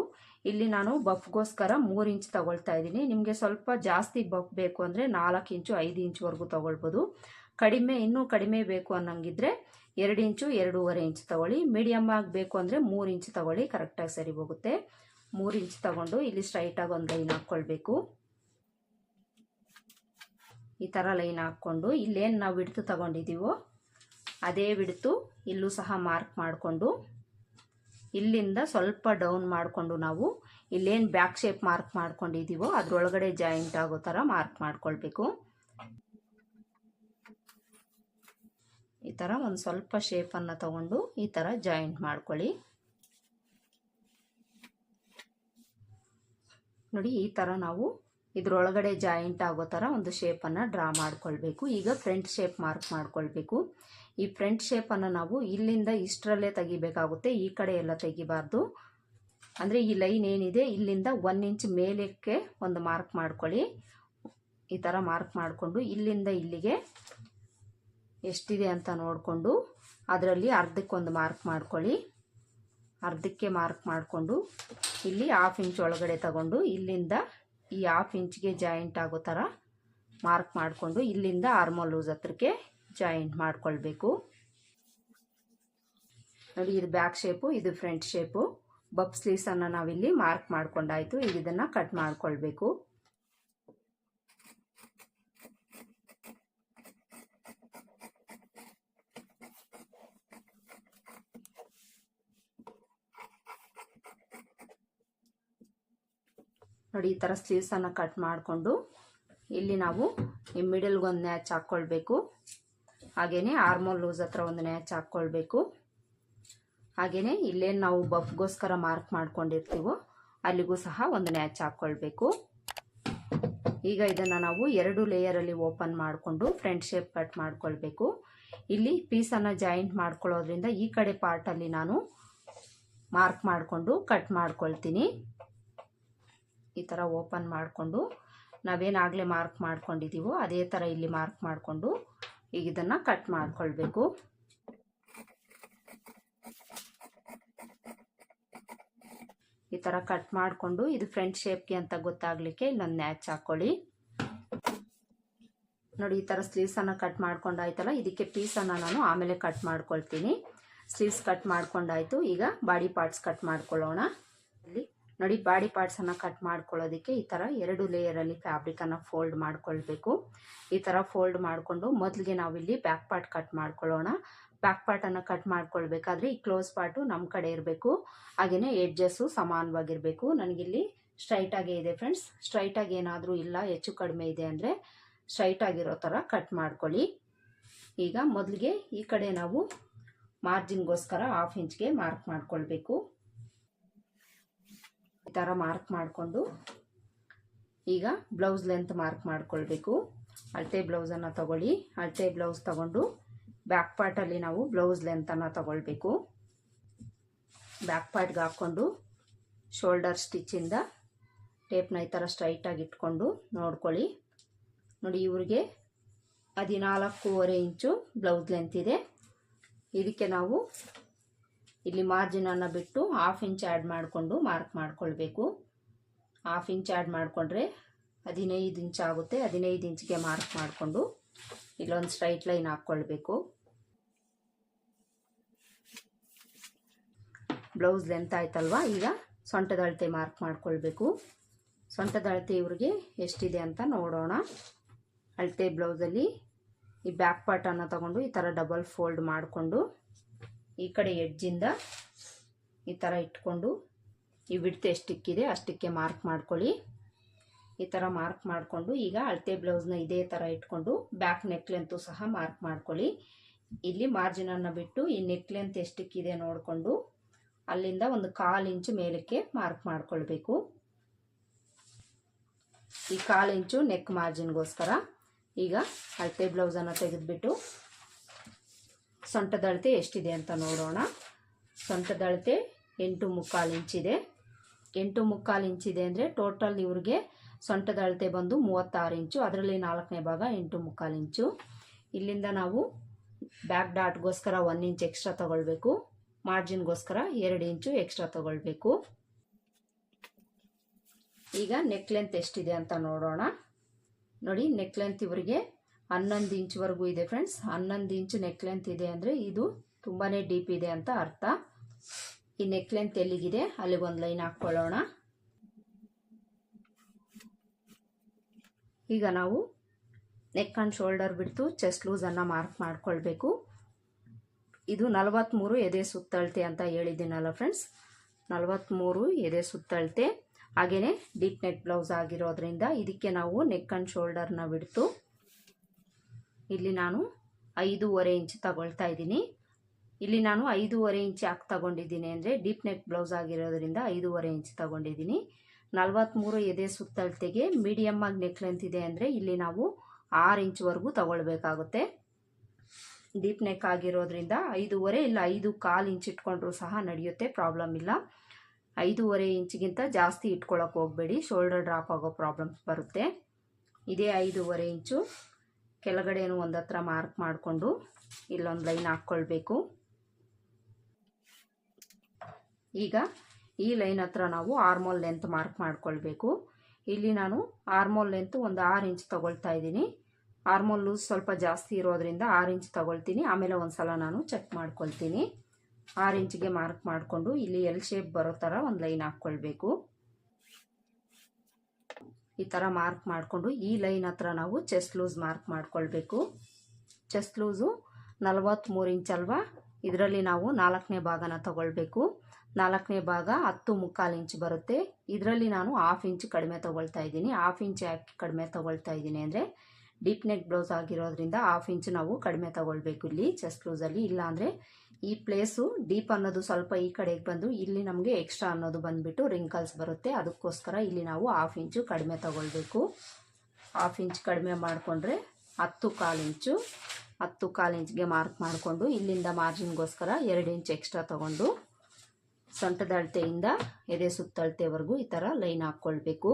ಇಲ್ಲಿ ನಾನು ಬಫ್ಗೋಸ್ಕರ 3 ಇಂಚ್ ತಗೊಳ್ತಾ ಇದ್ದೀನಿ. ನಿಮಗೆ ಸ್ವಲ್ಪ ಜಾಸ್ತಿ ಬಫ್ ಬೇಕು ಅಂದರೆ 4 ಇಂಚು 5 ಇಂಚ್ವರೆಗೂ ತಗೊಳ್ಬೋದು. ಕಡಿಮೆ ಇನ್ನೂ ಕಡಿಮೆ ಬೇಕು ಅನ್ನಂಗಿದ್ರೆ 2 ಇಂಚು 2.5 ಇಂಚ್ ತಗೊಳ್ಳಿ. ಮೀಡಿಯಮ್ ಆಗಿ ಬೇಕು ಅಂದರೆ 3 ಇಂಚ್ ತಗೊಳ್ಳಿ, ಕರೆಕ್ಟಾಗಿ ಸರಿ ಹೋಗುತ್ತೆ. 3 ಇಂಚ್ ತಗೊಂಡು ಇಲ್ಲಿ ಸ್ಟ್ರೈಟಾಗಿ ಒಂದು ಲೈನ್ ಹಾಕ್ಕೊಳ್ಬೇಕು. ಈ ಥರ ಲೈನ್ ಹಾಕ್ಕೊಂಡು ಇಲ್ಲೇನು ನಾವು ವಿಡ್ತು ತಗೊಂಡಿದ್ದೀವೋ ಅದೇ ವಿಡ್ತು ಇಲ್ಲೂ ಸಹ ಮಾರ್ಕ್ ಮಾಡಿಕೊಂಡು ಇಲ್ಲಿಂದ ಸ್ವಲ್ಪ ಡೌನ್ ಮಾಡಿಕೊಂಡು ನಾವು ಇಲ್ಲೇನು ಬ್ಯಾಕ್ ಶೇಪ್ ಮಾರ್ಕ್ ಮಾಡ್ಕೊಂಡಿದ್ದೀವೋ ಅದರೊಳಗಡೆ ಜಾಯಿಂಟ್ ಆಗೋ ಥರ ಮಾರ್ಕ್ ಮಾಡ್ಕೊಳ್ಬೇಕು. ಈ ಥರ ಒಂದು ಸ್ವಲ್ಪ ಶೇಪನ್ನು ತಗೊಂಡು ಈ ಥರ ಜಾಯಿಂಟ್ ಮಾಡ್ಕೊಳ್ಳಿ. ನೋಡಿ, ಈ ಥರ ನಾವು ಇದರೊಳಗಡೆ ಜಾಯಿಂಟ್ ಆಗೋ ಥರ ಒಂದು ಶೇಪನ್ನು ಡ್ರಾ ಮಾಡ್ಕೊಳ್ಬೇಕು. ಈಗ ಫ್ರಂಟ್ ಶೇಪ್ ಮಾರ್ಕ್ ಮಾಡ್ಕೊಳ್ಬೇಕು. ಈ ಫ್ರಂಟ್ ಶೇಪನ್ನು ನಾವು ಇಲ್ಲಿಂದ ಇಷ್ಟರಲ್ಲೇ ತೆಗಿಬೇಕಾಗುತ್ತೆ, ಈ ಕಡೆ ಎಲ್ಲ ತೆಗಿಬಾರ್ದು. ಅಂದರೆ ಈ ಲೈನ್ ಏನಿದೆ ಇಲ್ಲಿಂದ 1 ಇಂಚ್ ಮೇಲಕ್ಕೆ ಒಂದು ಮಾರ್ಕ್ ಮಾಡ್ಕೊಳ್ಳಿ. ಈ ಥರ ಮಾರ್ಕ್ ಮಾಡಿಕೊಂಡು ಇಲ್ಲಿಂದ ಇಲ್ಲಿಗೆ ಎಷ್ಟಿದೆ ಅಂತ ನೋಡಿಕೊಂಡು ಅದರಲ್ಲಿ ಅರ್ಧಕ್ಕೊಂದು ಮಾರ್ಕ್ ಮಾಡ್ಕೊಳ್ಳಿ. ಅರ್ಧಕ್ಕೆ ಮಾರ್ಕ್ ಮಾಡಿಕೊಂಡು ಇಲ್ಲಿ 1/2 ಇಂಚ್ ಒಳಗಡೆ ತಗೊಂಡು ಇಲ್ಲಿಂದ ಈ 1/2 ಇಂಚ್ಗೆ ಜಾಯಿಂಟ್ ಆಗೋ ಥರ ಮಾರ್ಕ್ ಮಾಡಿಕೊಂಡು ಇಲ್ಲಿಂದ ಆರ್ಮೋಲ್ ಲೂಸ್ ಹತ್ರಕ್ಕೆ ಜಾಯಿಂಟ್ ಮಾಡ್ಕೊಳ್ಬೇಕು. ನೋಡಿ, ಇದು ಬ್ಯಾಕ್ ಶೇಪು, ಇದು ಫ್ರಂಟ್ ಶೇಪು. ಬಫ್ ಸ್ಲೀವ್ಸನ್ನು ನಾವಿಲ್ಲಿ ಮಾರ್ಕ್ ಮಾಡ್ಕೊಂಡಾಯಿತು. ಈಗ ಇದನ್ನು ಕಟ್ ಮಾಡ್ಕೊಳ್ಬೇಕು. ನೋಡಿ, ಈ ಥರ ಸ್ಲೀವ್ಸನ್ನು ಕಟ್ ಮಾಡಿಕೊಂಡು ಇಲ್ಲಿ ನಾವು ಈ ಮಿಡಲ್ಗೆ ಒಂದು ನ್ಯಾಚ್ ಹಾಕ್ಕೊಳ್ಬೇಕು. ಹಾಗೆಯೇ ಆರ್ಮೋಲ್ ಲೂಸ್ ಹತ್ರ ಒಂದು ನ್ಯಾಚ್ ಹಾಕ್ಕೊಳ್ಬೇಕು. ಹಾಗೆಯೇ ಇಲ್ಲೇನು ನಾವು ಬಫ್ಗೋಸ್ಕರ ಮಾರ್ಕ್ ಮಾಡ್ಕೊಂಡಿರ್ತೀವೋ ಅಲ್ಲಿಗೂ ಸಹ ಒಂದು ನ್ಯಾಚ್ ಹಾಕ್ಕೊಳ್ಬೇಕು. ಈಗ ಇದನ್ನು ನಾವು 2 ಲೇಯರಲ್ಲಿ ಓಪನ್ ಮಾಡಿಕೊಂಡು ಫ್ರಂಟ್ ಶೇಪ್ ಕಟ್ ಮಾಡ್ಕೊಳ್ಬೇಕು. ಇಲ್ಲಿ ಪೀಸನ್ನು ಜಾಯಿಂಟ್ ಮಾಡ್ಕೊಳ್ಳೋದ್ರಿಂದ ಈ ಕಡೆ ಪಾರ್ಟಲ್ಲಿ ನಾನು ಮಾರ್ಕ್ ಮಾಡಿಕೊಂಡು ಕಟ್ ಮಾಡ್ಕೊಳ್ತೀನಿ. ಈ ಥರ ಓಪನ್ ಮಾಡಿಕೊಂಡು ನಾವೇನಾಗಲೇ ಮಾರ್ಕ್ ಮಾಡ್ಕೊಂಡಿದ್ದೀವೋ ಅದೇ ಥರ ಇಲ್ಲಿ ಮಾರ್ಕ್ ಮಾಡಿಕೊಂಡು ಈಗ ಇದನ್ನು ಕಟ್ ಮಾಡ್ಕೊಳ್ಬೇಕು. ಈ ಥರ ಕಟ್ ಮಾಡಿಕೊಂಡು ಇದು ಫ್ರಂಟ್ ಶೇಪ್ಗೆ ಅಂತ ಗೊತ್ತಾಗಲಿಕ್ಕೆ ಇಲ್ಲೊಂದು ನ್ಯಾಚ್ ಹಾಕ್ಕೊಳ್ಳಿ. ನೋಡಿ, ಈ ಥರ ಸ್ಲೀವ್ಸನ್ನು ಕಟ್ ಮಾಡ್ಕೊಂಡಾಯ್ತಲ್ಲ, ಇದಕ್ಕೆ ಪೀಸನ್ನು ನಾನು ಆಮೇಲೆ ಕಟ್ ಮಾಡ್ಕೊಳ್ತೀನಿ. ಸ್ಲೀವ್ಸ್ ಕಟ್ ಮಾಡ್ಕೊಂಡಾಯ್ತು. ಈಗ ಬಾಡಿ ಪಾರ್ಟ್ಸ್ ಕಟ್ ಮಾಡ್ಕೊಳ್ಳೋಣ. ಇಲ್ಲಿ ನೋಡಿ, ಬಾಡಿ ಪಾರ್ಟ್ಸನ್ನು ಕಟ್ ಮಾಡ್ಕೊಳ್ಳೋದಕ್ಕೆ ಈ ಥರ 2 ಲೇಯರಲ್ಲಿ ಫ್ಯಾಬ್ರಿಕನ್ನು ಫೋಲ್ಡ್ ಮಾಡ್ಕೊಳ್ಬೇಕು. ಈ ಥರ ಫೋಲ್ಡ್ ಮಾಡಿಕೊಂಡು ಮೊದಲಿಗೆ ನಾವಿಲ್ಲಿ ಬ್ಯಾಕ್ ಪಾರ್ಟ್ ಕಟ್ ಮಾಡ್ಕೊಳ್ಳೋಣ. ಬ್ಯಾಕ್ ಪಾರ್ಟನ್ನು ಕಟ್ ಮಾಡ್ಕೊಳ್ಬೇಕಾದ್ರೆ ಈ ಕ್ಲೋಸ್ ಪಾರ್ಟು ನಮ್ಮ ಕಡೆ ಇರಬೇಕು. ಹಾಗೆಯೇ ಎಡ್ಜಸ್ಸು ಸಮಾನವಾಗಿರಬೇಕು. ನನಗಿಲ್ಲಿ ಸ್ಟ್ರೈಟಾಗೇ ಇದೆ ಫ್ರೆಂಡ್ಸ್. ಸ್ಟ್ರೈಟಾಗಿ ಏನಾದರೂ ಇಲ್ಲ ಹೆಚ್ಚು ಕಡಿಮೆ ಇದೆ ಅಂದರೆ ಸ್ಟ್ರೈಟಾಗಿರೋ ಥರ ಕಟ್ ಮಾಡ್ಕೊಳ್ಳಿ. ಈಗ ಮೊದಲಿಗೆ ಈ ಕಡೆ ನಾವು ಮಾರ್ಜಿನ್ಗೋಸ್ಕರ 1/2 ಇಂಚ್ಗೆ ಮಾರ್ಕ್ ಮಾಡ್ಕೊಳ್ಬೇಕು. ಈ ಥರ ಮಾರ್ಕ್ ಮಾಡಿಕೊಂಡು ಈಗ ಬ್ಲೌಸ್ ಲೆಂತ್ ಮಾರ್ಕ್ ಮಾಡ್ಕೊಳ್ಬೇಕು. ಅಳತೆ ಬ್ಲೌಸನ್ನು ತಗೊಳ್ಳಿ. ಅಳತೆ ಬ್ಲೌಸ್ ತಗೊಂಡು ಬ್ಯಾಕ್ ಪಾರ್ಟಲ್ಲಿ ನಾವು ಬ್ಲೌಸ್ ಲೆಂತನ್ನು ತಗೊಳ್ಬೇಕು. ಬ್ಯಾಕ್ ಪಾರ್ಟ್ಗೆ ಹಾಕ್ಕೊಂಡು ಶೋಲ್ಡರ್ ಸ್ಟಿಚ್ಚಿಂದ ಟೇಪ್ನ ಈ ಥರ ಸ್ಟ್ರೈಟಾಗಿ ಇಟ್ಕೊಂಡು ನೋಡ್ಕೊಳ್ಳಿ. ನೋಡಿ, ಇವ್ರಿಗೆ 14.5 ಇಂಚು ಬ್ಲೌಸ್ ಲೆಂತ್ ಇದೆ. ಇದಕ್ಕೆ ನಾವು ಇಲ್ಲಿ ಮಾರ್ಜಿನನ್ನು ಬಿಟ್ಟು 1/2 ಇಂಚ್ ಆ್ಯಡ್ ಮಾಡಿಕೊಂಡು ಮಾರ್ಕ್ ಮಾಡ್ಕೊಳ್ಬೇಕು. 1/2 ಇಂಚ್ ಆ್ಯಡ್ ಮಾಡಿಕೊಂಡ್ರೆ 15 ಇಂಚ್ ಆಗುತ್ತೆ. 15 ಇಂಚ್ಗೆ ಮಾರ್ಕ್ ಮಾಡಿಕೊಂಡು ಇಲ್ಲೊಂದು ಸ್ಟ್ರೈಟ್ ಲೈನ್ ಹಾಕ್ಕೊಳ್ಬೇಕು. ಬ್ಲೌಸ್ ಲೆಂತ್ ಆಯ್ತಲ್ವಾ, ಈಗ ಸೊಂಟದ ಅಳತೆ ಮಾರ್ಕ್ ಮಾಡ್ಕೊಳ್ಬೇಕು. ಸೊಂಟದ ಅಳತೆ ಇವ್ರಿಗೆ ಎಷ್ಟಿದೆ ಅಂತ ನೋಡೋಣ. ಅಳತೆ ಬ್ಲೌಸಲ್ಲಿ ಈ ಬ್ಯಾಕ್ ಪಾರ್ಟನ್ನು ತಗೊಂಡು ಈ ಥರ ಡಬಲ್ ಫೋಲ್ಡ್ ಮಾಡಿಕೊಂಡು ಈ ಕಡೆ ಎಡ್ಜಿಂದ ಈ ಥರ ಇಟ್ಕೊಂಡು ಈ ವಿಡ್ತ್ ಎಷ್ಟಿಕ್ಕಿದೆ ಅಷ್ಟಕ್ಕೆ ಮಾರ್ಕ್ ಮಾಡ್ಕೊಳ್ಳಿ. ಈ ಥರ ಮಾರ್ಕ್ ಮಾಡಿಕೊಂಡು ಈಗ ಅಳತೆ ಬ್ಲೌಸ್ನ ಇದೇ ಥರ ಇಟ್ಕೊಂಡು ಬ್ಯಾಕ್ ನೆಕ್ ಲೆಂತು ಸಹ ಮಾರ್ಕ್ ಮಾಡ್ಕೊಳ್ಳಿ. ಇಲ್ಲಿ ಮಾರ್ಜಿನನ್ನು ಬಿಟ್ಟು ಈ ನೆಕ್ ಲೆಂತ್ ಎಷ್ಟಕ್ಕಿದೆ ನೋಡಿಕೊಂಡು ಅಲ್ಲಿಂದ ಒಂದು 1/4 ಇಂಚು ಮೇಲಕ್ಕೆ ಮಾರ್ಕ್ ಮಾಡ್ಕೊಳ್ಬೇಕು. ಈ 1/4 ಇಂಚು ನೆಕ್ ಮಾರ್ಜಿನ್ಗೋಸ್ಕರ. ಈಗ ಅಳತೆ ಬ್ಲೌಸನ್ನು ತೆಗೆದುಬಿಟ್ಟು ಸೊಂಟದ ಅಳತೆ ಎಷ್ಟಿದೆ ಅಂತ ನೋಡೋಣ. ಸೊಂಟದ ಅಳತೆ 8.75 ಇಂಚಿದೆ. 8.75 ಇಂಚಿದೆ ಅಂದರೆ ಟೋಟಲ್ ಇವ್ರಿಗೆ ಸೊಂಟದ ಅಳತೆ ಬಂದು 36 ಇಂಚು. ಅದರಲ್ಲಿ 4ನೇ ಭಾಗ 8.75 ಇಂಚು. ಇಲ್ಲಿಂದ ನಾವು ಬ್ಯಾಕ್ ಡಾಟ್ಗೋಸ್ಕರ 1 ಇಂಚ್ ಎಕ್ಸ್ಟ್ರಾ ತಗೊಳ್ಬೇಕು, ಮಾರ್ಜಿನ್ಗೋಸ್ಕರ 2 ಇಂಚು ಎಕ್ಸ್ಟ್ರಾ ತಗೊಳ್ಬೇಕು. ಈಗ ನೆಕ್ ಲೆಂತ್ ಎಷ್ಟಿದೆ ಅಂತ ನೋಡೋಣ. ನೋಡಿ, ನೆಕ್ ಲೆಂತ್ ಇವರಿಗೆ 11 ಇಂಚ್ವರೆಗೂ ಇದೆ ಫ್ರೆಂಡ್ಸ್. 11 ಇಂಚ್ ನೆಕ್ ಲೆಂತ್ ಇದೆ ಅಂದರೆ ಇದು ತುಂಬಾ ಡೀಪ್ ಇದೆ ಅಂತ ಅರ್ಥ. ಈ ನೆಕ್ ಲೆಂತ್ ಎಲ್ಲಿಗಿದೆ ಅಲ್ಲಿಗೆ ಒಂದು ಲೈನ್ ಹಾಕ್ಕೊಳ್ಳೋಣ. ಈಗ ನಾವು ನೆಕ್ ಆ್ಯಂಡ್ ಶೋಲ್ಡರ್ ಬಿಡ್ತು ಚೆಸ್ಟ್ ಲೂಸನ್ನು ಮಾರ್ಕ್ ಮಾಡ್ಕೊಳ್ಬೇಕು. ಇದು 43 ಎದೆ ಸುತ್ತಳತೆ ಅಂತ ಹೇಳಿದ್ದೀನಲ್ಲ ಫ್ರೆಂಡ್ಸ್, 43 ಎದೆ ಸುತ್ತಳತೆ. ಹಾಗೆಯೇ ಡೀಪ್ ನೆಕ್ ಬ್ಲೌಸ್ ಆಗಿರೋದ್ರಿಂದ ಇದಕ್ಕೆ ನಾವು ನೆಕ್ ಆ್ಯಂಡ್ ಶೋಲ್ಡರ್ನ ಬಿಡ್ತು ಇಲ್ಲಿ ನಾನು 5.5 ಇಂಚ್ ತಗೊಳ್ತಾ ಇದ್ದೀನಿ. ಇಲ್ಲಿ ನಾನು 5.5 ಇಂಚ್ ಯಾಕೆ ತಗೊಂಡಿದ್ದೀನಿ ಅಂದರೆ ಡೀಪ್ ನೆಕ್ ಬ್ಲೌಸ್ ಆಗಿರೋದ್ರಿಂದ 5.5 ಇಂಚ್ ತಗೊಂಡಿದ್ದೀನಿ. 43 ಎದೆ ಸುತ್ತಳತೆಗೆ ಮೀಡಿಯಮ್ ಆಗಿ ನೆಕ್ ಲೆಂತ್ ಇದೆ ಅಂದರೆ ಇಲ್ಲಿ ನಾವು 6 ಇಂಚ್ವರೆಗೂ ತಗೊಳ್ಬೇಕಾಗುತ್ತೆ. ಡೀಪ್ ನೆಕ್ ಆಗಿರೋದ್ರಿಂದ 5.5 ಇಲ್ಲ 5.25 ಇಂಚ್ ಇಟ್ಕೊಂಡ್ರೂ ಸಹ ನಡೆಯುತ್ತೆ, ಪ್ರಾಬ್ಲಮ್ ಇಲ್ಲ. 5.5 ಇಂಚ್ಗಿಂತ ಜಾಸ್ತಿ ಇಟ್ಕೊಳ್ಳೋಕೆ ಹೋಗಬೇಡಿ, ಶೋಲ್ಡರ್ ಡ್ರಾಪ್ ಆಗೋ ಪ್ರಾಬ್ಲಮ್ಸ್ ಬರುತ್ತೆ. ಇದೇ 5.5 ಇಂಚು ಕೆಳಗಡೆನೂ ಒಂದು ಹತ್ರ ಮಾರ್ಕ್ ಮಾಡಿಕೊಂಡು ಇಲ್ಲೊಂದು ಲೈನ್ ಹಾಕ್ಕೊಳ್ಬೇಕು. ಈಗ ಈ ಲೈನ್ ಹತ್ರ ನಾವು ಆರ್ಮೋಲ್ ಲೆಂತ್ ಮಾರ್ಕ್ ಮಾಡ್ಕೊಳ್ಬೇಕು. ಇಲ್ಲಿ ನಾನು ಆರ್ಮೋಲ್ ಲೆಂತ್ ಒಂದು 6 ಇಂಚ್ ತಗೊಳ್ತಾ ಇದ್ದೀನಿ. ಆರ್ಮೋಲ್ ಲೂಸ್ ಸ್ವಲ್ಪ ಜಾಸ್ತಿ ಇರೋದ್ರಿಂದ 6 ಇಂಚ್ ತಗೊಳ್ತೀನಿ, ಆಮೇಲೆ ಒಂದು ಸಲ ನಾನು ಚೆಕ್ ಮಾಡ್ಕೊಳ್ತೀನಿ. 6 ಇಂಚ್ಗೆ ಮಾರ್ಕ್ ಮಾಡಿಕೊಂಡು ಇಲ್ಲಿ ಎಲ್ ಶೇಪ್ ಬರೋ ಥರ ಒಂದು ಲೈನ್ ಹಾಕ್ಕೊಳ್ಬೇಕು. ಈ ಥರ ಮಾರ್ಕ್ ಮಾಡಿಕೊಂಡು ಈ ಲೈನ್ ಹತ್ರ ನಾವು ಚೆಸ್ಟ್ ಲೂಸ್ ಮಾರ್ಕ್ ಮಾಡ್ಕೊಳ್ಬೇಕು. ಚೆಸ್ಟ್ ಲೂಸು 43 ಇಂಚ್ ಅಲ್ವಾ, ಇದರಲ್ಲಿ ನಾವು 4ನೇ ಭಾಗನ ತಗೊಳ್ಬೇಕು. 4ನೇ ಭಾಗ 10.25 ಇಂಚ್ ಬರುತ್ತೆ. ಇದರಲ್ಲಿ ನಾನು 1/2 ಇಂಚ್ ಕಡಿಮೆ ತೊಗೊಳ್ತಾ ಇದ್ದೀನಿ. 1/2 ಇಂಚ್ ಯಾಕೆ ಕಡಿಮೆ ತೊಗೊಳ್ತಾ ಇದ್ದೀನಿ ಅಂದರೆ ಡೀಪ್ ನೆಕ್ ಬ್ಲೌಸ್ ಆಗಿರೋದ್ರಿಂದ 1/2 ಇಂಚ್ ನಾವು ಕಡಿಮೆ ತೊಗೊಳ್ಬೇಕು ಇಲ್ಲಿ ಚೆಸ್ಟ್ ಲೂಸಲ್ಲಿ. ಇಲ್ಲಾಂದರೆ ಈ ಪ್ಲೇಸು ಡೀಪ್ ಅನ್ನೋದು ಸ್ವಲ್ಪ ಈ ಕಡೆಗೆ ಬಂದು ಇಲ್ಲಿ ನಮಗೆ ಎಕ್ಸ್ಟ್ರಾ ಅನ್ನೋದು ಬಂದುಬಿಟ್ಟು ರಿಂಕಲ್ಸ್ ಬರುತ್ತೆ. ಅದಕ್ಕೋಸ್ಕರ ಇಲ್ಲಿ ನಾವು 1/2 ಇಂಚು ಕಡಿಮೆ ತೊಗೊಳ್ಬೇಕು. 1/2 ಇಂಚ್ ಕಡಿಮೆ ಮಾಡಿಕೊಂಡ್ರೆ 10.25 ಇಂಚು. 10.25 ಇಂಚ್ಗೆ ಮಾರ್ಕ್ ಮಾಡಿಕೊಂಡು ಇಲ್ಲಿಂದ ಮಾರ್ಜಿನ್ಗೋಸ್ಕರ 2 ಇಂಚ್ ಎಕ್ಸ್ಟ್ರಾ ತೊಗೊಂಡು ಸೊಂಟದ ಅಳತೆಯಿಂದ ಎದೆ ಸುತ್ತಳತೆವರೆಗೂ ಈ ಥರ ಲೈನ್ ಹಾಕ್ಕೊಳ್ಬೇಕು.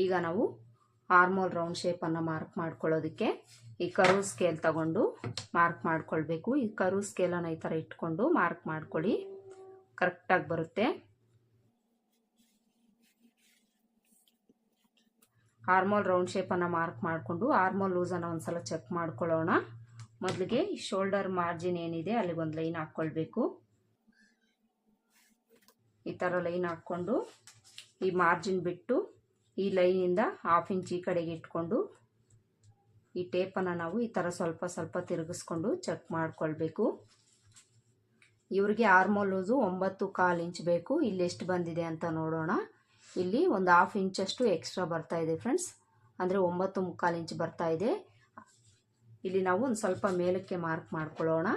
ಈಗ ನಾವು ಆರ್ಮೋಲ್ ರೌಂಡ್ ಶೇಪನ್ನು ಮಾರ್ಕ್ ಮಾಡ್ಕೊಳ್ಳೋದಕ್ಕೆ ಈ ಕರ್ವ್ ಸ್ಕೇಲ್ ತಗೊಂಡು ಮಾರ್ಕ್ ಮಾಡ್ಕೊಳ್ಬೇಕು. ಈ ಕರ್ವ್ ಸ್ಕೇಲನ್ನು ಈ ಥರ ಇಟ್ಕೊಂಡು ಮಾರ್ಕ್ ಮಾಡ್ಕೊಳ್ಳಿ, ಕರೆಕ್ಟಾಗಿ ಬರುತ್ತೆ. ಆರ್ಮೋಲ್ ರೌಂಡ್ ಶೇಪನ್ನು ಮಾರ್ಕ್ ಮಾಡಿಕೊಂಡು ಆರ್ಮೋಲ್ ಲೂಸನ್ನು ಒಂದು ಸಲ ಚೆಕ್ ಮಾಡ್ಕೊಳ್ಳೋಣ. ಮೊದಲಿಗೆ ಈ ಶೋಲ್ಡರ್ ಮಾರ್ಜಿನ್ ಏನಿದೆ ಅಲ್ಲಿಗೆ ಒಂದು ಲೈನ್ ಹಾಕ್ಕೊಳ್ಬೇಕು. ಈ ಥರ ಲೈನ್ ಹಾಕ್ಕೊಂಡು ಈ ಮಾರ್ಜಿನ್ ಬಿಟ್ಟು ಈ ಲೈನಿಂದ 1/2 ಇಂಚ್ ಈ ಕಡೆಗೆ ಇಟ್ಕೊಂಡು ಈ ಟೇಪನ್ನು ನಾವು ಈ ಥರ ಸ್ವಲ್ಪ ಸ್ವಲ್ಪ ತಿರುಗಿಸ್ಕೊಂಡು ಚೆಕ್ ಮಾಡ್ಕೊಳ್ಬೇಕು. ಇವರಿಗೆ ಆರ್ಮೋಲ್ ಲೂಸು 9.25 ಇಂಚ್ ಬೇಕು. ಇಲ್ಲಿ ಎಷ್ಟು ಬಂದಿದೆ ಅಂತ ನೋಡೋಣ. ಇಲ್ಲಿ ಒಂದು 1/2 ಇಂಚಷ್ಟು ಎಕ್ಸ್ಟ್ರಾ ಬರ್ತಾ ಇದೆ ಫ್ರೆಂಡ್ಸ್, ಅಂದರೆ 9.25 ಇಂಚ್ ಬರ್ತಾ ಇದೆ. ಇಲ್ಲಿ ನಾವು ಒಂದು ಸ್ವಲ್ಪ ಮೇಲಕ್ಕೆ ಮಾರ್ಕ್ ಮಾಡ್ಕೊಳ್ಳೋಣ.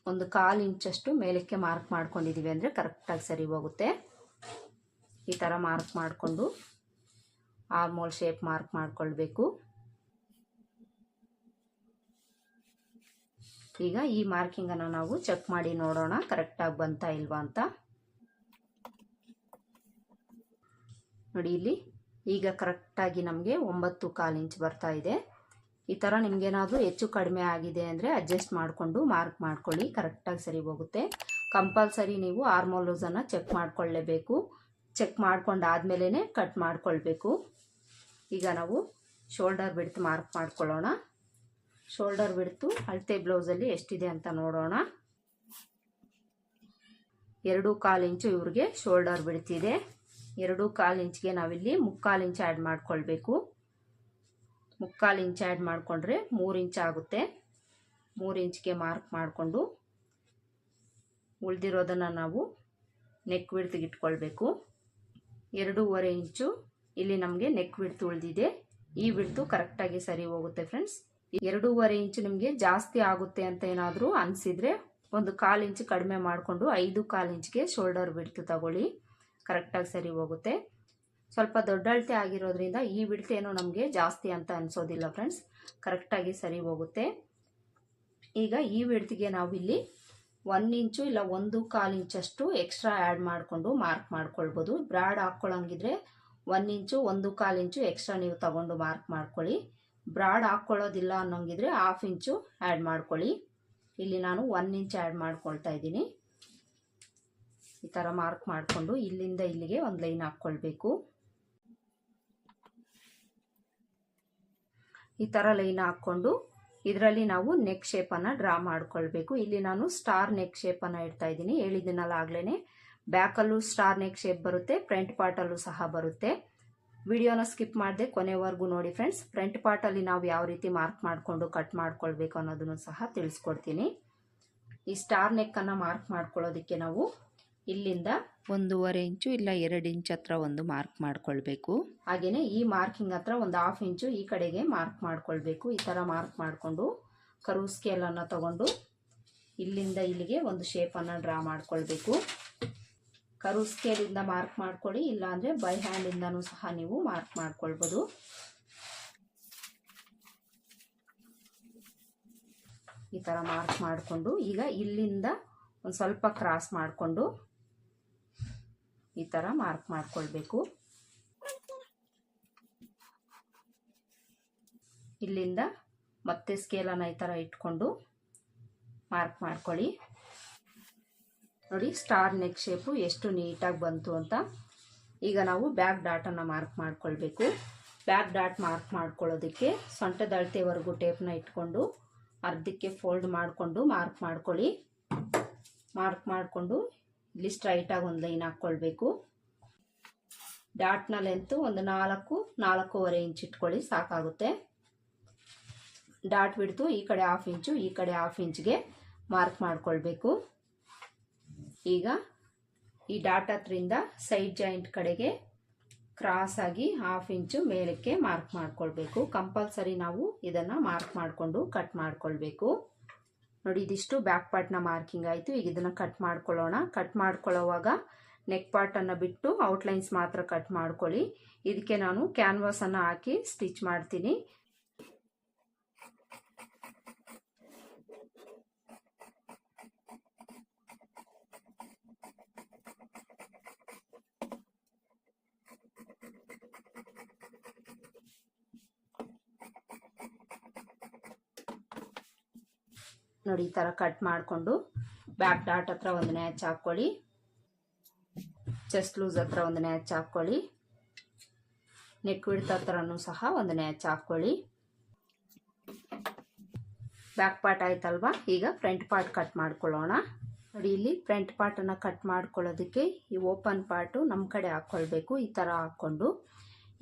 ಒಂದು 1/4 ಇಂಚಷ್ಟು ಮೇಲಕ್ಕೆ ಮಾರ್ಕ್ ಮಾಡ್ಕೊಂಡಿದ್ದೀವಿ ಅಂದರೆ ಕರೆಕ್ಟಾಗಿ ಸರಿ ಹೋಗುತ್ತೆ. ಈ ಥರ ಮಾರ್ಕ್ ಮಾಡಿಕೊಂಡು ಆರ್ಮೋಲ್ ಶೇಪ್ ಮಾರ್ಕ್ ಮಾಡ್ಕೊಳ್ಬೇಕು. ಈಗ ಈ ಮಾರ್ಕಿಂಗನ್ನು ನಾವು ಚೆಕ್ ಮಾಡಿ ನೋಡೋಣ ಕರೆಕ್ಟಾಗಿ ಬಂತಾ ಇಲ್ವಾ ಅಂತ. ನೋಡಿ, ಇಲ್ಲಿ ಈಗ ಕರೆಕ್ಟಾಗಿ ನಮಗೆ 9.25 ಇಂಚ್ ಬರ್ತಾ ಇದೆ. ಈ ಥರ ನಿಮಗೇನಾದರೂ ಹೆಚ್ಚು ಕಡಿಮೆ ಆಗಿದೆ ಅಂದರೆ ಅಡ್ಜಸ್ಟ್ ಮಾಡಿಕೊಂಡು ಮಾರ್ಕ್ ಮಾಡ್ಕೊಳ್ಳಿ, ಕರೆಕ್ಟಾಗಿ ಸರಿ ಹೋಗುತ್ತೆ. ಕಂಪಲ್ಸರಿ ನೀವು ಆರ್ಮೋಲ್ ಲೂಸನ್ನು ಚೆಕ್ ಮಾಡ್ಕೊಳ್ಳೇಬೇಕು. ಚೆಕ್ ಮಾಡ್ಕೊಂಡಾದ್ಮೇಲೆ ಕಟ್ ಮಾಡ್ಕೊಳ್ಬೇಕು. ಈಗ ನಾವು ಶೋಲ್ಡರ್ ಬಿಡ್ತು ಮಾರ್ಕ್ ಮಾಡ್ಕೊಳ್ಳೋಣ. ಶೋಲ್ಡರ್ ಬಿಡ್ತು ಅಳತೆ ಬ್ಲೌಸಲ್ಲಿ ಎಷ್ಟಿದೆ ಅಂತ ನೋಡೋಣ. 2.25 ಇಂಚು ಇವ್ರಿಗೆ ಶೋಲ್ಡರ್ ಬಿಡ್ತಿದೆ. 2.25 ಇಂಚ್ಗೆ ನಾವಿಲ್ಲಿ 3/4 ಇಂಚ್ ಆ್ಯಡ್ ಮಾಡ್ಕೊಳ್ಬೇಕು. 3/4 ಇಂಚ್ ಆ್ಯಡ್ ಮಾಡಿಕೊಂಡ್ರೆ 3 ಇಂಚ್ ಆಗುತ್ತೆ. 3 ಇಂಚ್ಗೆ ಮಾರ್ಕ್ ಮಾಡಿಕೊಂಡು ಉಳಿದಿರೋದನ್ನು ನಾವು ನೆಕ್ ವಿಡ್ತ್ಗೆ ಇಟ್ಕೊಳ್ಬೇಕು. 2.25 ಇಂಚು ಇಲ್ಲಿ ನಮಗೆ ನೆಕ್ ವಿಡ್ತ್ ಉಳಿದಿದೆ. ಈ ವಿಡ್ತು ಕರೆಕ್ಟಾಗಿ ಸರಿ ಹೋಗುತ್ತೆ ಫ್ರೆಂಡ್ಸ್. 2.25 ಇಂಚು ನಿಮಗೆ ಜಾಸ್ತಿ ಆಗುತ್ತೆ ಅಂತ ಏನಾದರೂ ಅನಿಸಿದರೆ ಒಂದು 1/4 ಇಂಚ್ ಕಡಿಮೆ ಮಾಡಿಕೊಂಡು 5.25 ಇಂಚ್ಗೆ ಶೋಲ್ಡರ್ ವಿಡ್ತ್ ತಗೊಳ್ಳಿ, ಕರೆಕ್ಟಾಗಿ ಸರಿ ಹೋಗುತ್ತೆ. ಸ್ವಲ್ಪ ದೊಡ್ಡ ಅಳತೆ ಆಗಿರೋದ್ರಿಂದ ಈ ವಿಡ್ತ್ ಏನೋ ನಮಗೆ ಜಾಸ್ತಿ ಅಂತ ಅನಿಸೋದಿಲ್ಲ ಫ್ರೆಂಡ್ಸ್, ಕರೆಕ್ಟಾಗಿ ಸರಿ ಹೋಗುತ್ತೆ. ಈಗ ಈ ವಿಡ್ತ್ಗೆ ನಾವಿಲ್ಲಿ 1 ಇಂಚು ಇಲ್ಲ 1.25 ಇಂಚಷ್ಟು ಎಕ್ಸ್ಟ್ರಾ ಆ್ಯಡ್ ಮಾಡಿಕೊಂಡು ಮಾರ್ಕ್ ಮಾಡ್ಕೊಳ್ಬೋದು. ಬ್ರಾಡ್ ಹಾಕ್ಕೊಳ್ಳೋಂಗಿದ್ರೆ 1 ಇಂಚು 1/4 ಇಂಚು ಎಕ್ಸ್ಟ್ರಾ ನೀವು ತಗೊಂಡು ಮಾರ್ಕ್ ಮಾಡ್ಕೊಳ್ಳಿ. ಬ್ರಾಡ್ ಹಾಕ್ಕೊಳ್ಳೋದಿಲ್ಲ ಅನ್ನೋಂಗಿದ್ರೆ 1/2 ಇಂಚು ಆ್ಯಡ್ ಮಾಡ್ಕೊಳ್ಳಿ. ಇಲ್ಲಿ ನಾನು 1 ಇಂಚ್ ಆ್ಯಡ್ ಮಾಡ್ಕೊಳ್ತಾ ಇದ್ದೀನಿ. ಈ ಥರ ಮಾರ್ಕ್ ಮಾಡಿಕೊಂಡು ಇಲ್ಲಿಂದ ಇಲ್ಲಿಗೆ ಒಂದು ಲೈನ್ ಹಾಕ್ಕೊಳ್ಬೇಕು. ಈ ಥರ ಲೈನ್ ಹಾಕ್ಕೊಂಡು ಇದರಲ್ಲಿ ನಾವು ನೆಕ್ ಶೇಪನ್ನು ಡ್ರಾ ಮಾಡ್ಕೊಳ್ಬೇಕು. ಇಲ್ಲಿ ನಾನು ಸ್ಟಾರ್ ನೆಕ್ ಶೇಪನ್ನು ಇಡ್ತಾ ಇದ್ದೀನಿ. ಹೇಳಿದ್ದೀನಲ್ಲ ಆಗ್ಲೇ, ಬ್ಯಾಕಲ್ಲೂ ಸ್ಟಾರ್ ನೆಕ್ ಶೇಪ್ ಬರುತ್ತೆ, ಫ್ರಂಟ್ ಪಾರ್ಟಲ್ಲೂ ಸಹ ಬರುತ್ತೆ. ವಿಡಿಯೋನ ಸ್ಕಿಪ್ ಮಾಡದೆ ಕೊನೆವರೆಗೂ ನೋಡಿ ಫ್ರೆಂಡ್ಸ್. ಫ್ರಂಟ್ ಪಾರ್ಟಲ್ಲಿ ನಾವು ಯಾವ ರೀತಿ ಮಾರ್ಕ್ ಮಾಡಿಕೊಂಡು ಕಟ್ ಮಾಡ್ಕೊಳ್ಬೇಕು ಅನ್ನೋದನ್ನು ಸಹ ತಿಳಿಸ್ಕೊಡ್ತೀನಿ. ಈ ಸ್ಟಾರ್ ನೆಕ್ಕನ್ನು ಮಾರ್ಕ್ ಮಾಡ್ಕೊಳ್ಳೋದಕ್ಕೆ ನಾವು ಇಲ್ಲಿಂದ 1.5 ಇಂಚು ಇಲ್ಲ 2 ಇಂಚ್ ಹತ್ರ ಒಂದು ಮಾರ್ಕ್ ಮಾಡ್ಕೊಳ್ಬೇಕು. ಹಾಗೆಯೇ ಈ ಮಾರ್ಕಿಂಗ್ ಹತ್ರ ಒಂದು 1/2 ಇಂಚು ಈ ಕಡೆಗೆ ಮಾರ್ಕ್ ಮಾಡ್ಕೊಳ್ಬೇಕು. ಈ ಥರ ಮಾರ್ಕ್ ಮಾಡಿಕೊಂಡು ಕರ್ವ್ ಸ್ಕೇಲನ್ನು ತಗೊಂಡು ಇಲ್ಲಿಂದ ಇಲ್ಲಿಗೆ ಒಂದು ಶೇಪನ್ನು ಡ್ರಾ ಮಾಡ್ಕೊಳ್ಬೇಕು. ಕರ್ವ್ ಸ್ಕೇಲಿಂದ ಮಾರ್ಕ್ ಮಾಡ್ಕೊಳ್ಳಿ, ಇಲ್ಲಾಂದರೆ ಬೈ ಹ್ಯಾಂಡಿಂದನೂ ಸಹ ನೀವು ಮಾರ್ಕ್ ಮಾಡ್ಕೊಳ್ಬೋದು. ಈ ಥರ ಮಾರ್ಕ್ ಮಾಡಿಕೊಂಡು ಈಗ ಇಲ್ಲಿಂದ ಒಂದು ಸ್ವಲ್ಪ ಕ್ರಾಸ್ ಮಾಡಿಕೊಂಡು ಈ ಥರ ಮಾರ್ಕ್ ಮಾಡ್ಕೊಳ್ಬೇಕು. ಇಲ್ಲಿಂದ ಮತ್ತೆ ಸ್ಕೇಲನ್ನು ಈ ಥರ ಇಟ್ಕೊಂಡು ಮಾರ್ಕ್ ಮಾಡ್ಕೊಳ್ಳಿ. ನೋಡಿ ಸ್ಟಾರ್ ನೆಕ್ ಶೇಪು ಎಷ್ಟು ನೀಟಾಗಿ ಬಂತು ಅಂತ. ಈಗ ನಾವು ಬ್ಯಾಕ್ ಡಾಟನ್ನು ಮಾರ್ಕ್ ಮಾಡ್ಕೊಳ್ಬೇಕು. ಬ್ಯಾಕ್ ಡಾಟ್ ಮಾರ್ಕ್ ಮಾಡ್ಕೊಳ್ಳೋದಕ್ಕೆ ಸೊಂಟದ ಅಳತೆವರೆಗೂ ಟೇಪ್ನ ಇಟ್ಕೊಂಡು ಅರ್ಧಕ್ಕೆ ಫೋಲ್ಡ್ ಮಾಡಿಕೊಂಡು ಮಾರ್ಕ್ ಮಾಡ್ಕೊಳ್ಳಿ. ಮಾರ್ಕ್ ಮಾಡಿಕೊಂಡು ಇಲ್ಲಿ ಸ್ಟ್ರೈಟಾಗಿ ಒಂದು ಲೈನ್ ಹಾಕ್ಕೊಳ್ಬೇಕು. ಡಾಟ್ನ ಲೆಂತು ಒಂದು 4-4.5 ಇಂಚ್ ಇಟ್ಕೊಳ್ಳಿ, ಸಾಕಾಗುತ್ತೆ. ಡಾಟ್ ಬಿಡ್ತು ಈ ಕಡೆ 1/2 ಇಂಚು ಈ ಕಡೆ 1/2 ಇಂಚ್ಗೆ ಮಾರ್ಕ್ ಮಾಡ್ಕೊಳ್ಬೇಕು. ಈಗ ಈ ಡಾಟ್ ಹತ್ರಿಂದ ಸೈಡ್ ಜಾಯಿಂಟ್ ಕಡೆಗೆ ಕ್ರಾಸ್ ಆಗಿ 1/2 ಇಂಚು ಮೇಲಕ್ಕೆ ಮಾರ್ಕ್ ಮಾಡ್ಕೊಳ್ಬೇಕು. ಕಂಪಲ್ಸರಿ ನಾವು ಇದನ್ನು ಮಾರ್ಕ್ ಮಾಡಿಕೊಂಡು ಕಟ್ ಮಾಡ್ಕೊಳ್ಬೇಕು. ನೋಡಿ ಇದಿಷ್ಟು ಬ್ಯಾಕ್ ಪಾರ್ಟ್ನ ಮಾರ್ಕಿಂಗ್ ಆಯಿತು. ಈಗ ಇದನ್ನು ಕಟ್ ಮಾಡ್ಕೊಳ್ಳೋಣ. ಕಟ್ ಮಾಡ್ಕೊಳ್ಳೋವಾಗ ನೆಕ್ ಪಾರ್ಟನ್ನು ಬಿಟ್ಟು ಔಟ್ಲೈನ್ಸ್ ಮಾತ್ರ ಕಟ್ ಮಾಡ್ಕೊಳ್ಳಿ. ಇದಕ್ಕೆ ನಾನು ಕ್ಯಾನ್ವಾಸನ್ನು ಹಾಕಿ ಸ್ಟಿಚ್ ಮಾಡ್ತೀನಿ. ನೋಡಿ ಈ ಥರ ಕಟ್ ಮಾಡಿಕೊಂಡು ಬ್ಯಾಕ್ ಡಾಟ್ ಹತ್ರ ಒಂದು ನ್ಯಾಚ್ ಹಾಕ್ಕೊಳ್ಳಿ. ಚೆಸ್ಟ್ ಲೂಸ್ ಹತ್ರ ಒಂದು ನ್ಯಾಚ್ ಹಾಕ್ಕೊಳ್ಳಿ. ನೆಕ್ ವಿಡ್ತ್ ಹತ್ರನೂ ಸಹ ಒಂದು ನ್ಯಾಚ್ ಹಾಕ್ಕೊಳ್ಳಿ. ಬ್ಯಾಕ್ ಪಾರ್ಟ್ ಆಯ್ತಲ್ವಾ, ಈಗ ಫ್ರಂಟ್ ಪಾರ್ಟ್ ಕಟ್ ಮಾಡ್ಕೊಳ್ಳೋಣ. ನೋಡಿ ಇಲ್ಲಿ ಫ್ರಂಟ್ ಪಾರ್ಟನ್ನು ಕಟ್ ಮಾಡ್ಕೊಳ್ಳೋದಕ್ಕೆ ಈ ಓಪನ್ ಪಾರ್ಟು ನಮ್ಮ ಕಡೆ ಹಾಕ್ಕೊಳ್ಬೇಕು. ಈ ಥರ ಹಾಕ್ಕೊಂಡು